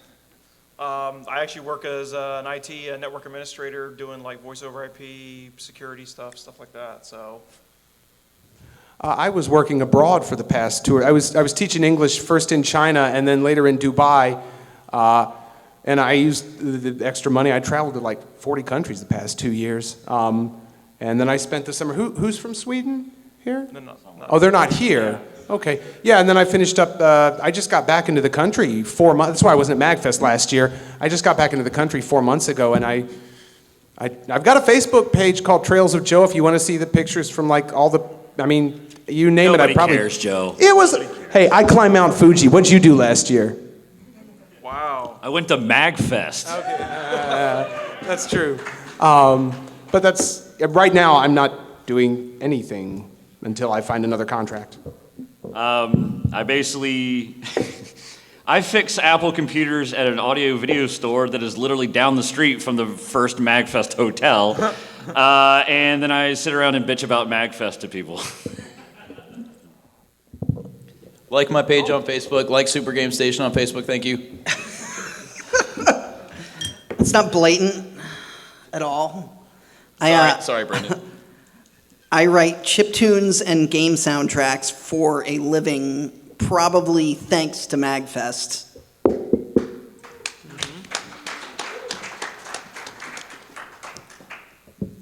I actually work as an IT network administrator doing like voice over IP, security stuff like that, so. I was working abroad for the past tour. I was teaching English first in China and then later in Dubai. And I used the extra money. I traveled to like 40 countries the past 2 years. And then I spent the summer. Who's from Sweden here? No. Oh, they're not here. Okay. Yeah, and then I finished up. I just got back into the country 4 months. That's why I wasn't at MAGFest last year. I just got back into the country 4 months ago, and I've got a Facebook page called Trails of Joe. If you want to see the pictures from like all the, I mean, you name Nobody it. I probably cares, Joe. It was. Hey, I climbed Mount Fuji. What'd you do last year? Wow. I went to MAGFest. That's true. But that's right now. I'm not doing anything until I find another contract. I basically, I fix Apple computers at an audio video store that is literally down the street from the first MAGFest hotel. And then I sit around and bitch about MAGFest to people. Like my page on Facebook, like Super Game Station on Facebook, thank you. It's not blatant at all. Sorry, Brendan. I write chiptunes and game soundtracks for a living, probably thanks to MAGFest.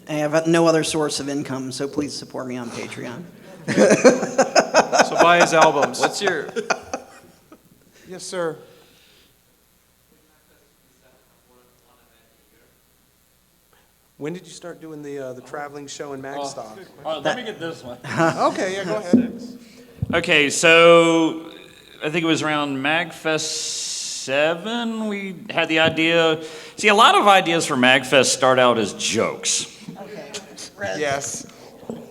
I have no other source of income, so please support me on Patreon. So buy his albums. What's your... Yes, sir. When did you start doing the traveling show in Magstock? Let me get this one. Okay, yeah, go ahead. Okay, so I think it was around MAGFest 7 we had the idea. See, a lot of ideas for MAGFest start out as jokes. Okay. Yes.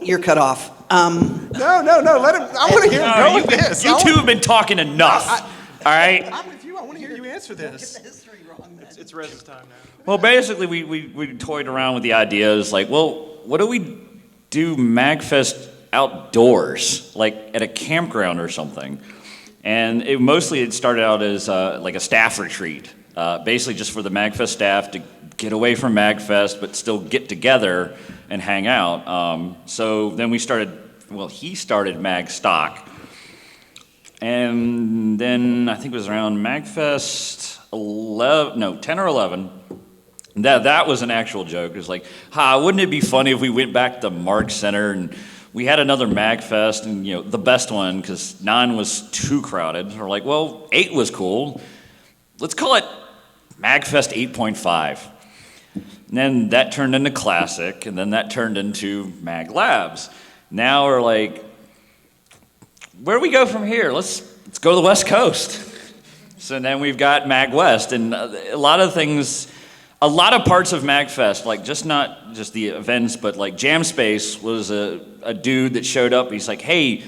You're cut off. No, let him. I want to hear him go with this. You two have been talking enough. All right? I'm with you. I want to hear you answer this. History wrong, man. It's Rez's time now. Well, basically, we toyed around with the ideas like, well, what do we do MAGFest outdoors, like at a campground or something? And it started out as like a staff retreat, basically just for the MAGFest staff to get away from MAGFest, but still get together and hang out. So then he started MagStock. And then I think it was around MAGFest 10 or 11. That was an actual joke. It was like, wouldn't it be funny if we went back to the Mark Center and we had another MAGFest and, the best one, because 9 was too crowded. We're like, well, 8 was cool. Let's call it MAGFest 8.5. And then that turned into Classic, and then that turned into Mag Labs. Now we're like, where do we go from here? Let's go to the West Coast. So then we've got Mag West, and a lot of parts of MAGFest, like not just the events, but like Jam Space was a dude that showed up. He's like, hey,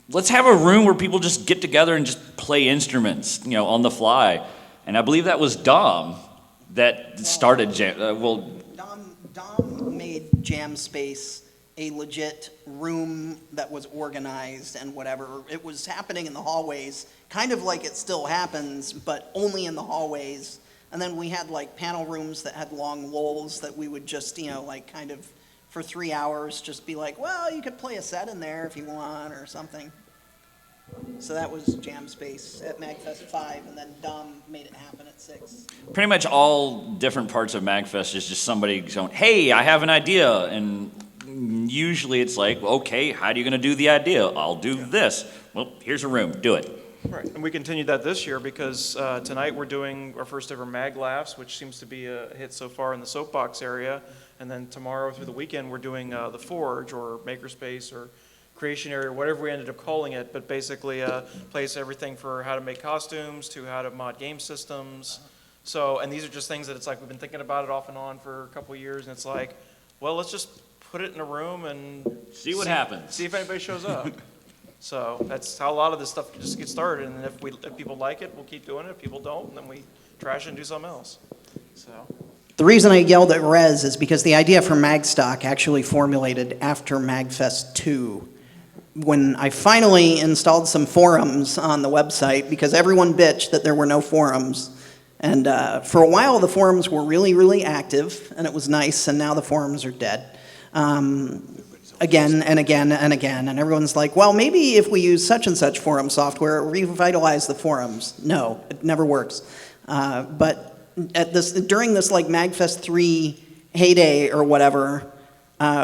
let's have a room where people just get together and just play instruments, on the fly. And I believe that was Dom that started Jam. Dom made Jam Space a legit room that was organized and whatever. It was happening in the hallways, kind of like it still happens, but only in the hallways. And then we had like panel rooms that had long lulls that we would just, kind of for 3 hours just be like, well, you could play a set in there if you want or something. So that was Jam Space at MAGFest 5, and then Dom made it happen at 6. Pretty much all different parts of MAGFest is just somebody going, hey, I have an idea. And usually it's like, okay, how are you going to do the idea? I'll do this. Well, here's a room. Do it. Right, and we continued that this year because tonight we're doing our first ever Mag Laughs, which seems to be a hit so far in the soapbox area. And then tomorrow through the weekend, we're doing the Forge or Makerspace or Creation Area, or whatever we ended up calling it. But basically a place everything for how to make costumes to how to mod game systems. So, and these are just things that it's like we've been thinking about it off and on for a couple of years, and it's like, well, let's just put it in a room and See what happens. See if anybody shows up. So that's how a lot of this stuff just gets started, and if people like it, we'll keep doing it. If people don't, then we trash it and do something else. So The reason I yelled at Rez is because the idea for MagStock actually formulated after MagFest 2, when I finally installed some forums on the website because everyone bitched that there were no forums. And for a while, the forums were really, really active, and it was nice, and now the forums are dead. Again and again and again, and everyone's like, well, maybe if we use such and such forum software, revitalize the forums. No, it never works. But during this like MagFest 3 heyday or whatever,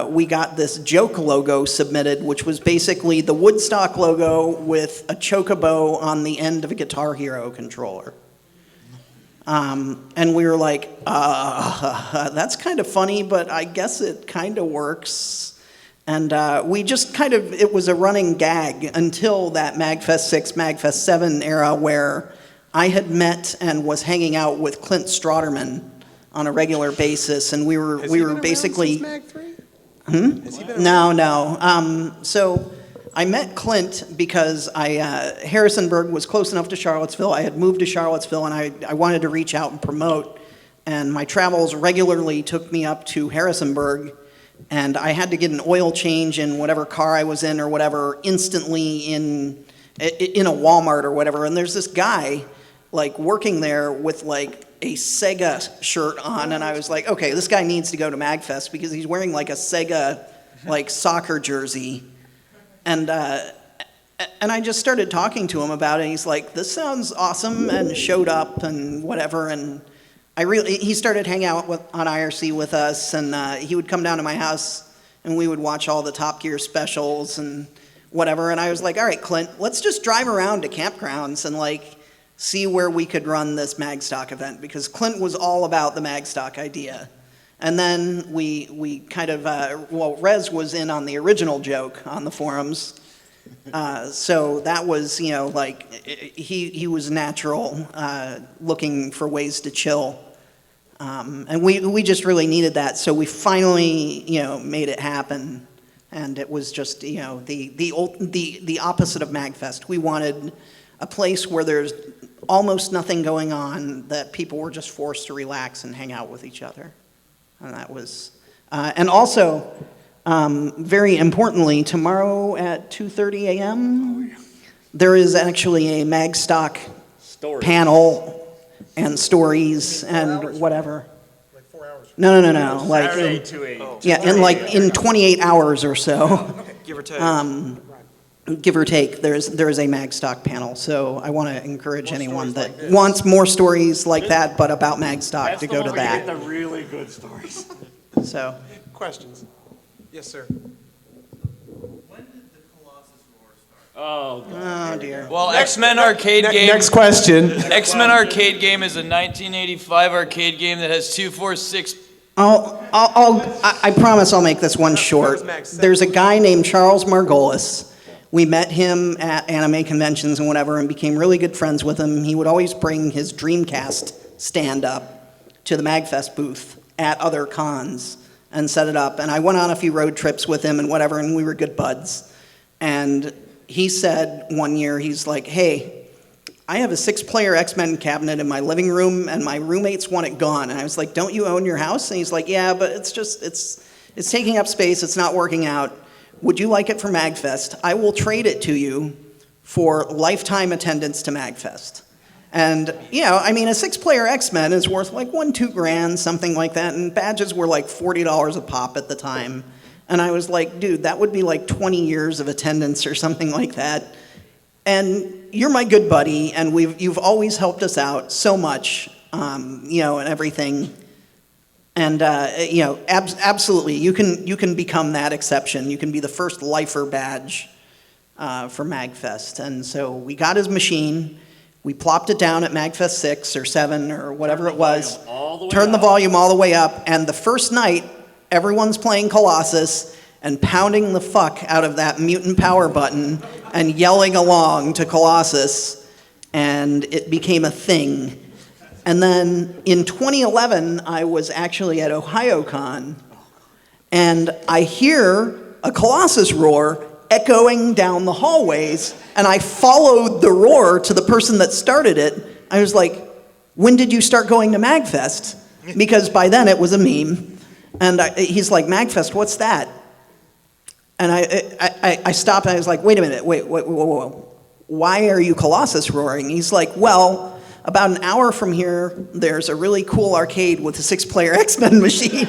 we got this joke logo submitted, which was basically the Woodstock logo with a chocobo on the end of a Guitar Hero controller. And we were like, that's kind of funny, but I guess it kind of works. And we just it was a running gag until that MagFest 6, MagFest 7 era where I had met and was hanging out with Clint Strauderman on a regular basis, and we were basically. Mag 3? No. So I met Clint because Harrisonburg was close enough to Charlottesville. I had moved to Charlottesville, and I wanted to reach out and promote. And my travels regularly took me up to Harrisonburg, and I had to get an oil change in whatever car I was in or whatever instantly in a Walmart or whatever. And there's this guy like working there with like a Sega shirt on, and I was like, okay, this guy needs to go to MAGFest because he's wearing like a Sega like soccer jersey. And I just started talking to him about it. He's like, this sounds awesome, and showed up and whatever. And he started hanging out on IRC with us, and he would come down to my house, and we would watch all the Top Gear specials and whatever. And I was like, all right, Clint, let's just drive around to campgrounds and like see where we could run this Magstock event, because Clint was all about the Magstock idea. And then we kind of, Rez was in on the original joke on the forums. So that was, like, he was natural, looking for ways to chill. And we just really needed that. So we finally, made it happen. And it was just, the opposite of MAGFest. We wanted a place where there's almost nothing going on, that people were just forced to relax and hang out with each other. And that was, and also, very importantly, tomorrow at 2:30 a.m., there is actually a Magstock panel and stories and whatever. Like 4 hours. No. Like, in 28 hours or so. Give or take. Give or take, there is a Magstock panel. So I want to encourage anyone that wants more stories like that, but about Magstock, to go to that. Get the really good stories. So, Questions? Yes, sir. When did the Colossus Roar start? oh dear. Well, X-Men arcade game. Next question. X-Men arcade game is a 1985 arcade game that has 246. I promise I'll make this one short. There's a guy named Charles Margolis. We met him at anime conventions and whatever, and became really good friends with him. He would always bring his Dreamcast stand up to the MAGFest booth at other cons and set it up. And I went on a few road trips with him and whatever, and we were good buds. And he said one year, he's like, hey, I have a 6-player X-Men cabinet in my living room, and my roommates want it gone. And I was like, don't you own your house? And he's like, yeah, but it's taking up space. It's not working out. Would you like it for MAGFest? I will trade it to you for lifetime attendance to MAGFest. And, a 6-player X-Men is worth like $2 grand, something like that, and badges were like $40 a pop at the time. And I was like, dude, that would be like 20 years of attendance or something like that. And you're my good buddy, and you've always helped us out so much, and everything. And absolutely, you can become that exception. You can be the first lifer badge for MAGFest. And so we got his machine, we plopped it down at MAGFest 6 or 7 or whatever it was, turned the volume all the way up, and the first night, everyone's playing Colossus and pounding the fuck out of that mutant power button and yelling along to Colossus, and it became a thing. And then in 2011, I was actually at OhioCon, and I hear a Colossus roar echoing down the hallways, and I followed the roar to the person that started it. I was like, when did you start going to MAGFest? Because by then it was a meme. And he's like, MAGFest, what's that? And I stopped, and I was like, wait a minute, whoa. Why are you Colossus roaring? He's like, well, about an hour from here, there's a really cool arcade with a 6-player X-Men machine.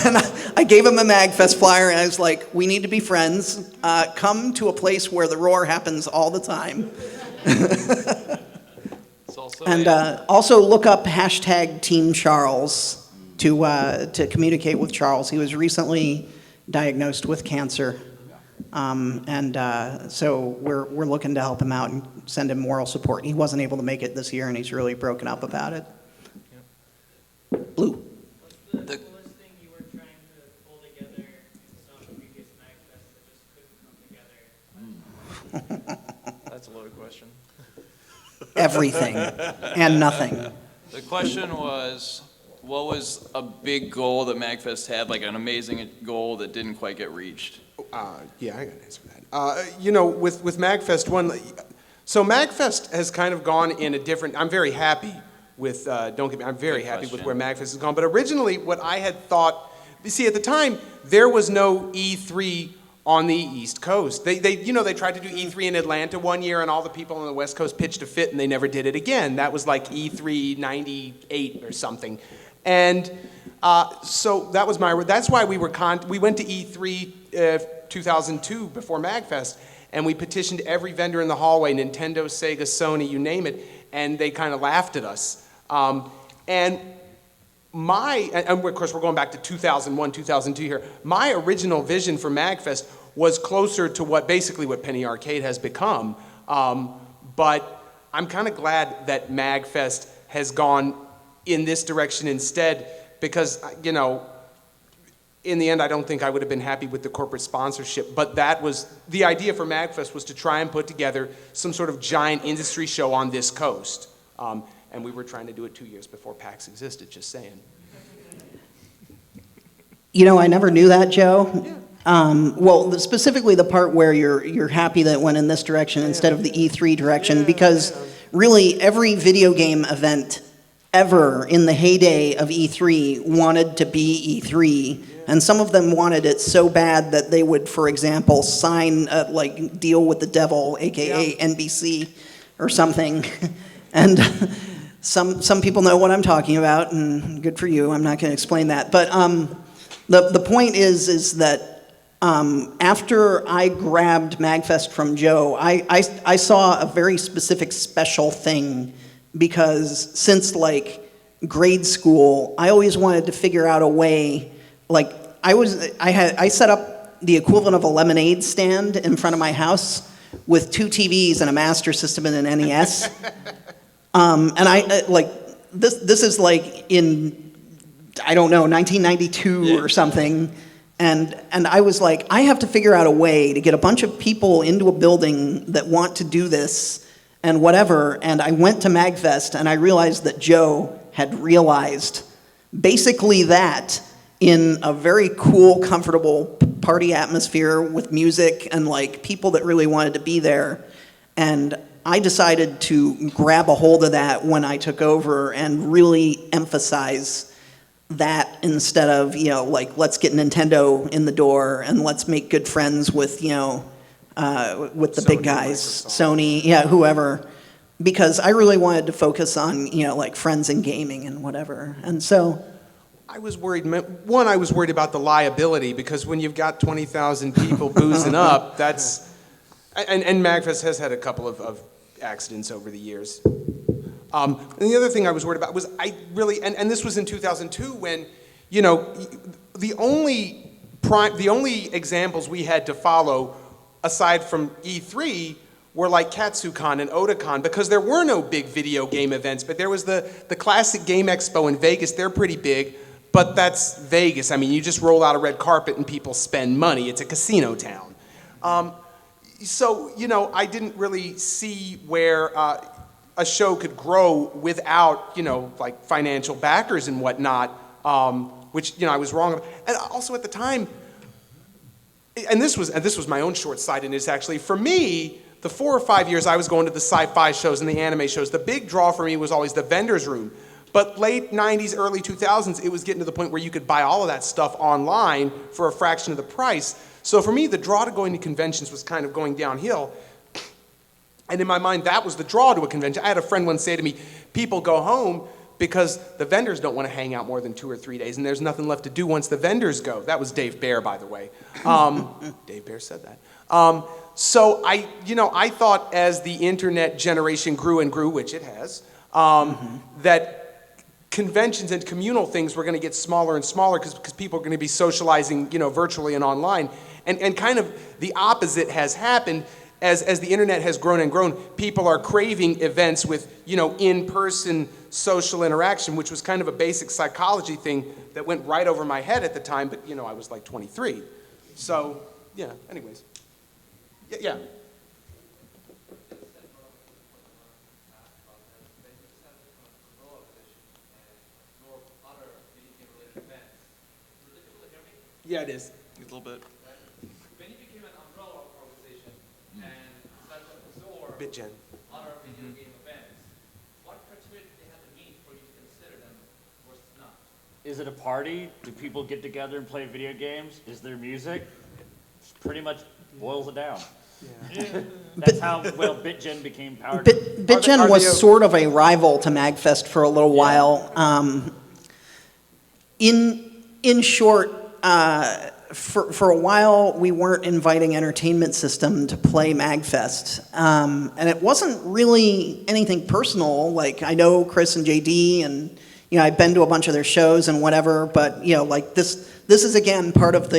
And I gave him a MAGFest flyer, and I was like, we need to be friends. Come to a place where the roar happens all the time. And also look up hashtag Team Charles to communicate with Charles. He was recently diagnosed with cancer. So we're looking to help him out and send him moral support. He wasn't able to make it this year, and he's really broken up about it. Blue. What's the coolest thing you were trying to pull together in some previous MAGFest that just couldn't come together? That's a loaded question. Everything and nothing. The question was, what was a big goal that MAGFest had, like an amazing goal that didn't quite get reached? Yeah, I got an answer for that. With MAGFest one, so MAGFest has kind of gone in a different. I'm very happy with. Don't get me. I'm very happy with where MAGFest has gone. But originally, what I had thought. You see, at the time, there was no E3 on the East Coast. They tried to do E3 in Atlanta one year, and all the people on the West Coast pitched a fit, and they never did it again. That was like E3 '98 or something, and. So that was that's why we went to E3 2002 before MAGFest, and we petitioned every vendor in the hallway, Nintendo, Sega, Sony, you name it, and they kind of laughed at us. And of course we're going back to 2001, 2002 here. My original vision for MAGFest was closer to what Penny Arcade has become, but I'm kind of glad that MAGFest has gone in this direction instead. Because, in the end, I don't think I would have been happy with the corporate sponsorship. But that was, the idea for MAGFest was to try and put together some sort of giant industry show on this coast. And we were trying to do it 2 years before PAX existed, just saying. I never knew that, Joe. Yeah. Well, specifically the part where you're happy that it went in this direction instead of the E3 direction, because really every video game event ever in the heyday of E3 wanted to be E3, and some of them wanted it so bad that they would, for example, sign a deal with the devil, aka NBC or something. And some people know what I'm talking about, and good for you. I'm not going to explain that. But the point is that after I grabbed MAGFest from Joe, I saw a very specific special thing. Because since grade school, I always wanted to figure out a way. I set up the equivalent of a lemonade stand in front of my house with 2 TVs and a Master System and an NES. And this is in I don't know 1992 or something. And I was like, I have to figure out a way to get a bunch of people into a building that want to do this. And whatever, and I went to MAGFest, and I realized that Joe had realized basically that in a very cool, comfortable party atmosphere with music and people that really wanted to be there. And I decided to grab a hold of that when I took over and really emphasize that instead of, let's get Nintendo in the door and let's make good friends with, with the big guys, Sony, whoever, because I really wanted to focus on, friends and gaming and whatever. And so I was worried about the liability, because when you've got 20,000 people boozing up, that's, and MAGFest has had a couple of accidents over the years. And the other thing I was worried about was and this was in 2002 when, the only examples we had to follow aside from E3, were like KatsuCon and Otakon, because there were no big video game events, but there was the Classic Game Expo in Vegas. They're pretty big, but that's Vegas. I mean, you just roll out a red carpet and people spend money. It's a casino town. So, I didn't really see where a show could grow without, financial backers and whatnot, which, I was wrong. And also at the time, and this was my own short-sightedness, actually. For me, the 4 or 5 years I was going to the sci-fi shows and the anime shows, the big draw for me was always the vendor's room. But late 90s, early 2000s, it was getting to the point where you could buy all of that stuff online for a fraction of the price. So for me, the draw to going to conventions was kind of going downhill. And in my mind, that was the draw to a convention. I had a friend once say to me, people go home because the vendors don't want to hang out more than 2 or 3 days, and there's nothing left to do once the vendors go. That was Dave Baer, by the way. Dave Baer said that. So I thought as the internet generation grew and grew, which it has, that conventions and communal things were going to get smaller and smaller because people are going to be socializing, virtually and online. And kind of the opposite has happened. As the internet has grown and grown, people are craving events with, in-person social interaction, which was kind of a basic psychology thing that went right over my head at the time, but, I was like 23. So, yeah, anyways. Yeah. Yeah, it is. A little bit. When you BitGen. other video game events, what criteria do they have to meet for you to consider them versus not? Is it a party? Do people get together and play video games? Is there music? It's pretty much boils it down. That's how, well, BitGen became powered. BitGen are was they a- sort of a rival to MAGFest for a little while. In short, for a while, we weren't inviting Entertainment System to play MAGFest. And it wasn't really anything personal. Like, I know Chris and JD, and, you know, I've been to a bunch of their shows and whatever, but, you know, like, this is, again, part of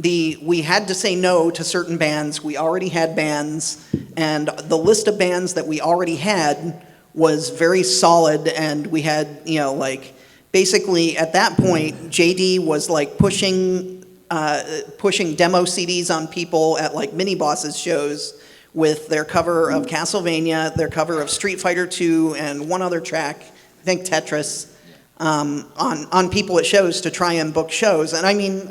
we had to say no to certain bands. We already had bands, and the list of bands that we already had was very solid, and we had, you know, like, basically at that point, JD was like pushing demo CDs on people at like Mini Bosses shows with their cover of Castlevania, their cover of Street Fighter II, and one other track, I think Tetris. On people at shows to try and book shows. And I mean,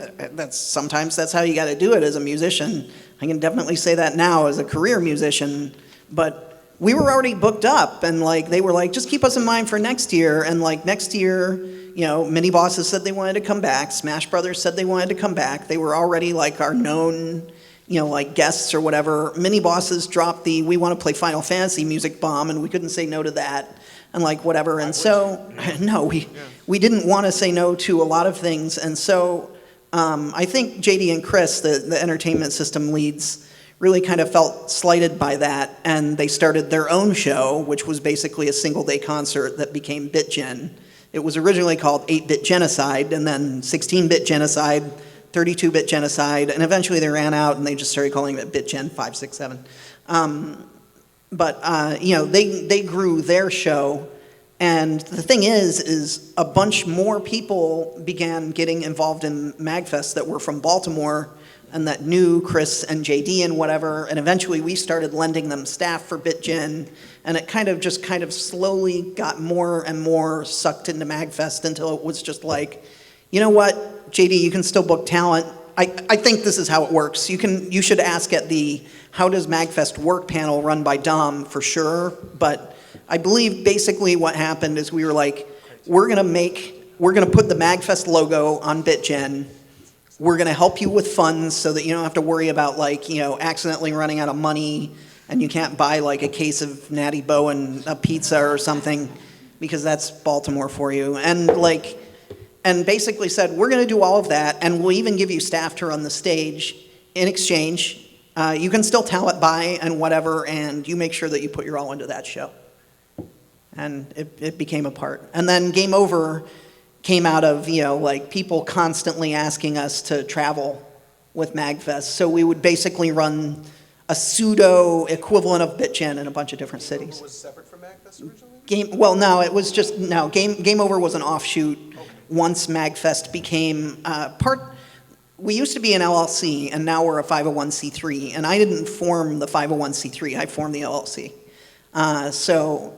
sometimes that's how you got to do it as a musician. I can definitely say that now as a career musician, but we were already booked up, and like they were like, just keep us in mind for next year. And like next year, you know, Mini Bosses said they wanted to come back. Smash Brothers said they wanted to come back. They were already like our known, you know, like guests or whatever. Mini Bosses dropped the "We Want to Play Final Fantasy" music bomb, and we couldn't say no to that. And like whatever, and so, no, we didn't want to say no to a lot of things, and so I think JD and Chris, the Entertainment System leads, really kind of felt slighted by that, and they started their own show, which was basically a single-day concert that became BitGen. It was originally called 8-Bit Genocide, and then 16-Bit Genocide, 32-Bit Genocide, and eventually they ran out, and they just started calling it BitGen 5, 6, 7. But you know, they grew their show, and the thing is a bunch more people began getting involved in MAGFest that were from Baltimore and that knew Chris and JD and whatever, and eventually we started lending them staff for BitGen, and it kind of slowly got more and more sucked into MAGFest until it was just like, you know what, JD, you can still book talent. I think this is how it works. You should ask at the How Does MAGFest Work panel run by Dom for sure, but I believe basically what happened is we were like, we're gonna put the MAGFest logo on BitGen. We're gonna help you with funds so that you don't have to worry about like, you know, accidentally running out of money and you can't buy like a case of Natty Boh and a pizza or something because that's Baltimore for you. And basically said, we're going to do all of that, and we'll even give you staff to run the stage. In exchange, you can still talent buy and whatever, and you make sure that you put your all into that show. And it became a part. And then Game Over came out of, you know, like people constantly asking us to travel with MAGFest. So we would basically run a pseudo equivalent of BitGen in a bunch of different cities. Was separate from MAGFest originally? Game Over was an offshoot. Once MAGFest became we used to be an LLC, and now we're a 501c3, and I didn't form the 501c3, I formed the LLC. So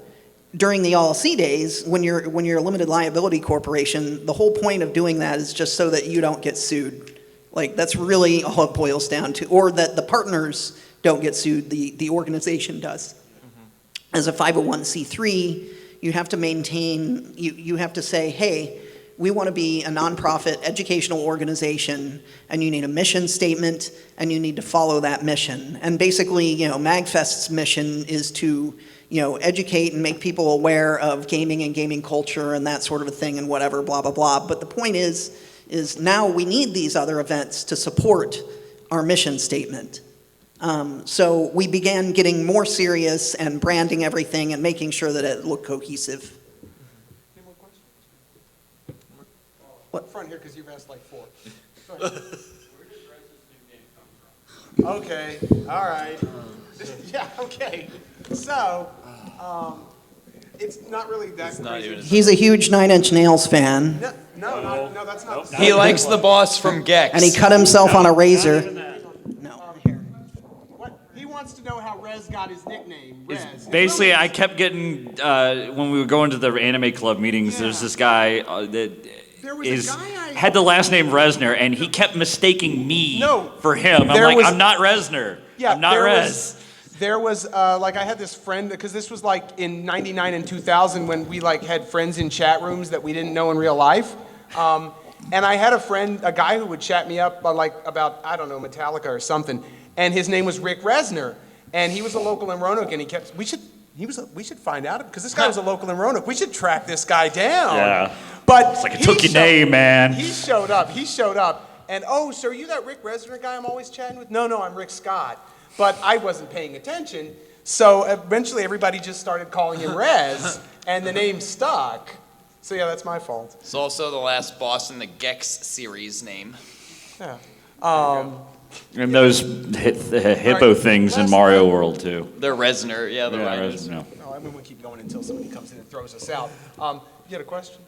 during the LLC days, when you're a limited liability corporation, the whole point of doing that is just so that you don't get sued. Like, that's really all it boils down to, or that the partners don't get sued, the organization does. Mm-hmm. As a 501c3, you have to maintain, you have to say, hey, we want to be a nonprofit educational organization, and you need a mission statement, and you need to follow that mission. And basically, you know, MAGFest's mission is to, you know, educate and make people aware of gaming and gaming culture and that sort of a thing and whatever, blah, blah, blah. But the point is now we need these other events to support our mission statement. So we began getting more serious and branding everything and making sure that it looked cohesive. Any more questions? What? Front here, because you've asked like 4. Where did Rez's new game come from? Okay, all right. Yeah, okay. So, it's not really that crazy. He's a huge Nine Inch Nails fan, No, that's not. He likes the boss from Gex. and he cut himself on a razor. No, here. What? He wants to know how Rez got his nickname, Rez. Basically, I kept getting, when we would go into the anime club meetings, there's this guy There was a guy had the last name Resner, and he kept mistaking me No, for him. I'm there like, was- I'm not Resner. Yeah, I'm not there Rez. There was, like, I had this friend, because this was like in 99 and 2000 when we like had friends in chat rooms that we didn't know in real life. And I had a friend, a guy who would chat me up like about, I don't know, Metallica or something. And his name was Rick Resner. And he was a local in Roanoke, and he kept, we should find out, because this guy was a local in Roanoke. We should track this guy down. Yeah. But It's like, I took your name, man. He showed up. And, oh, so are you that Rick Resner guy I'm always chatting with? No, I'm Rick Scott. But I wasn't paying attention, so eventually everybody just started calling him Rez, and the name stuck. So yeah, that's my fault. It's also the last boss in the Gex series name. Yeah. And those hippo things in Mario World, too. The Resner, yeah, the Riders. No. No, I mean, we'll keep going until somebody comes in and throws us out. You had a question?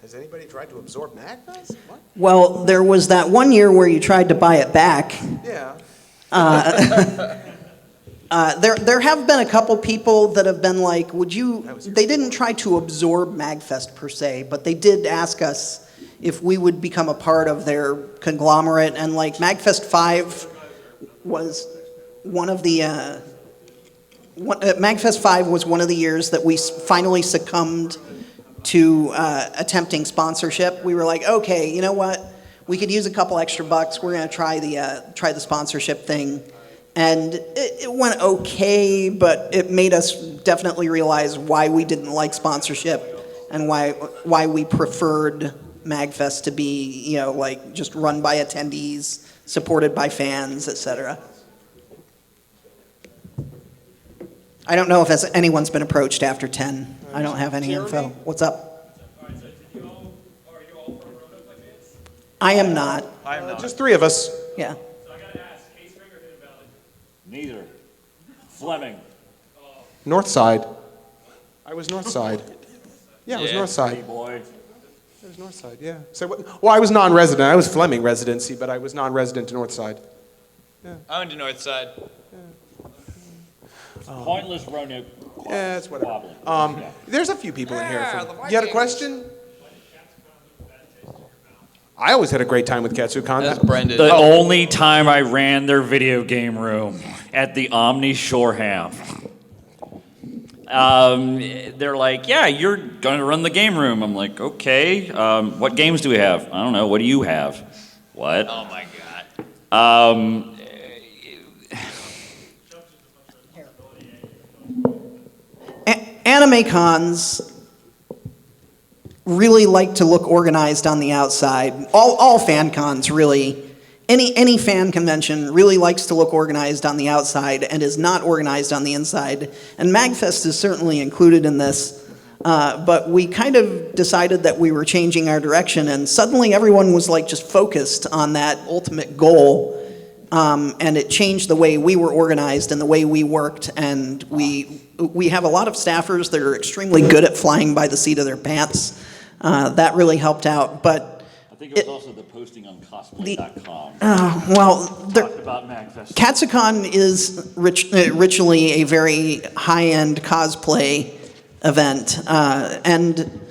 Has anybody tried to absorb MAGFest? What? Well, there was that one year where you tried to buy it back. Yeah. There have been a couple people that have been like, would you, they didn't try to absorb MAGFest per se, but they did ask us if we would become a part of their conglomerate, and like MAGFest 5 was one of the, MAGFest 5 was one of the years that we finally succumbed to attempting sponsorship. We were like, okay, you know what? We could use a couple extra bucks. We're going to try the sponsorship thing. And it went okay, but it made us definitely realize why we didn't like sponsorship and why we preferred MAGFest to be, you know, like just run by attendees, supported by fans, etc. I don't know if anyone's been approached after 10. I don't have any info. What's up? I am not. Just three of us. Yeah. Neither. Fleming. North side. I was North side. Yeah, I was North Hey, side. boy. I was North side, yeah. So what, well, I was non-resident. I was Fleming residency, but I was non-resident to North side. I went to North Side. Pointless Roanoke. Yeah, it's whatever. Wobbly. There's a few people in here. Yeah, From, the you had a Vikings. question? I always had a great time with KatsuCon. That's Brendan. The only time I ran their video game room at the Omni Shoreham. They're like, yeah, you're going to run the game room. I'm like, okay. What games do we have? I don't know. What do you have? What? Oh my God. Anime cons really like to look organized on the outside. All fan cons really. Any fan convention really likes to look organized on the outside and is not organized on the inside. And MAGFest is certainly included in this. But we kind of decided that we were changing our direction, and suddenly everyone was like just focused on that ultimate goal. And it changed the way we were organized and the way we worked. And we have a lot of staffers that are extremely good at flying by the seat of their pants. That really helped out. But I think it was also the posting on cosplay.com. well, Talked about MAGFest. KatsuCon is ritually a very high-end cosplay event. And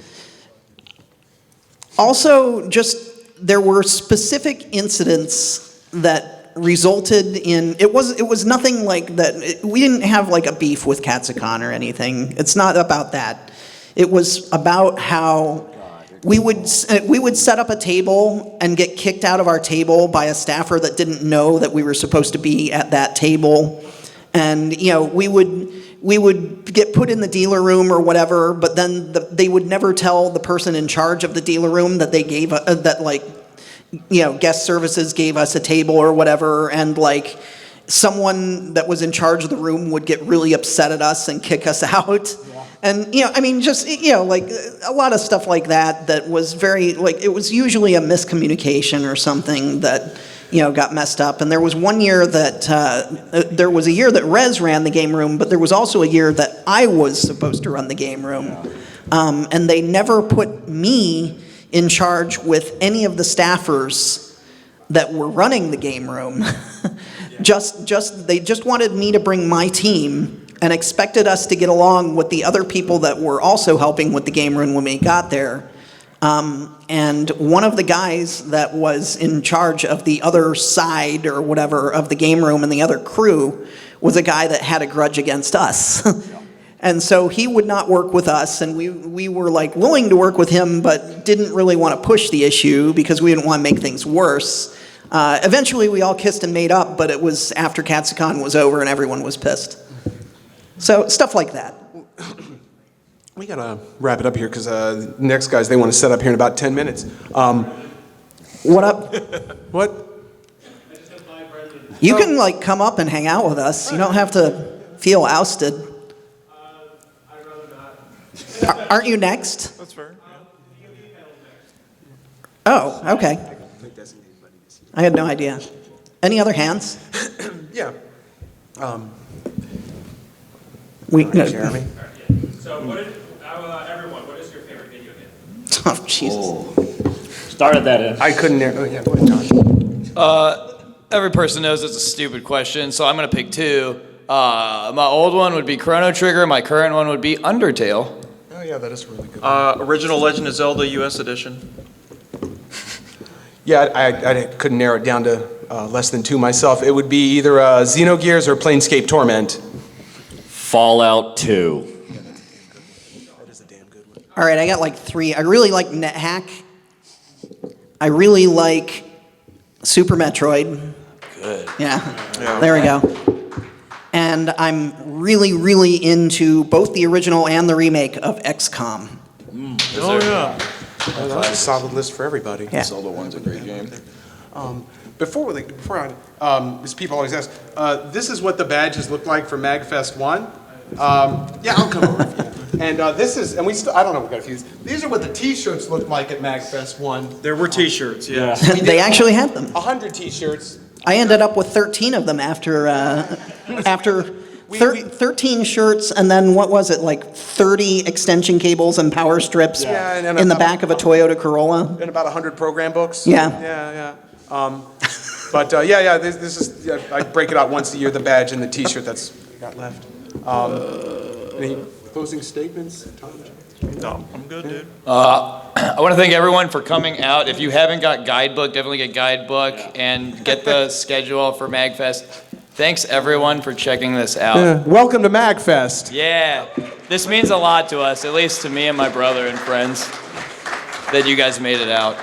also, just there were specific incidents that resulted in it was nothing like that. We didn't have like a beef with KatsuCon or anything. It's not about that. It was about how we would set up a table and get kicked out of our table by a staffer that didn't know that we were supposed to be at that table, and you know we would get put in the dealer room or whatever, but then they would never tell the person in charge of the dealer room that they gave that like, you know, guest services gave us a table or whatever, and like someone that was in charge of the room would get really upset at us and kick us out. Yeah. And, you know, I mean, just, you know, like a lot of stuff like that was very, like, it was usually a miscommunication or something that, you know, got messed up. And there was one year that, there was a year that Rez ran the game room, but there was also a year that I was supposed to run the game room. Yeah. And they never put me in charge with any of the staffers that were running the game room. They just wanted me to bring my team and expected us to get along with the other people that were also helping with the game room when we got there. And one of the guys that was in charge of the other side or whatever of the game room and the other crew was a guy that had a grudge against us. And so he would not work with us, and we were like willing to work with him, but didn't really want to push the issue because we didn't want to make things worse. Eventually, we all kissed and made up, but it was after Katsukon was over and everyone was pissed. So stuff like that. We gotta wrap it up here because next guys, they want to set up here in about 10 minutes. What up? What? You can like come up and hang out with us. You don't have to feel ousted. I'd rather not. Aren't you next? That's fair. Oh, okay. I had no idea. Any other hands? Yeah. Jeremy. So, everyone, what is your favorite video game? Oh, Jesus. Started that in. I couldn't. Oh, yeah. Go ahead, John. Every person knows it's a stupid question, so I'm gonna pick two. My old one would be Chrono Trigger. My current one would be Undertale. Oh yeah, that is really good. Original Legend of Zelda US edition. Yeah, I couldn't narrow it down to less than two myself. It would be either Xenogears or Planescape Torment. Fallout 2. That is a damn good one. All right, I got like three. I really like NetHack. I really like Super Metroid. Good. Yeah, there we go. And I'm really, really into both the original and the remake of XCOM. Oh, yeah. Oh, that was a solid list for everybody. Yeah. Zelda 1's a great game. As people always ask, this is what the badges look like for MAGFest 1. Yeah, I'll come over. And this is, and I don't know, we got a few. These are what the T-shirts looked like at MAGFest 1. There were T-shirts, yeah. They actually had them. 100 T-shirts. I ended up with 13 of them after 13 shirts, and then what was it, like 30 extension cables and power strips Yeah, and in the about- back of a Toyota Corolla. And about 100 program books. Yeah. Yeah. This is, I break it out once a year, the badge and the T-shirt that's got left. Any closing statements, Tom? No, I'm good, dude. I want to thank everyone for coming out. If you haven't got Guidebook, definitely get Guidebook and get the schedule for MAGFest. Thanks everyone for checking this out. Welcome to MAGFest. Yeah, this means a lot to us, at least to me and my brother and friends, that you guys made it out.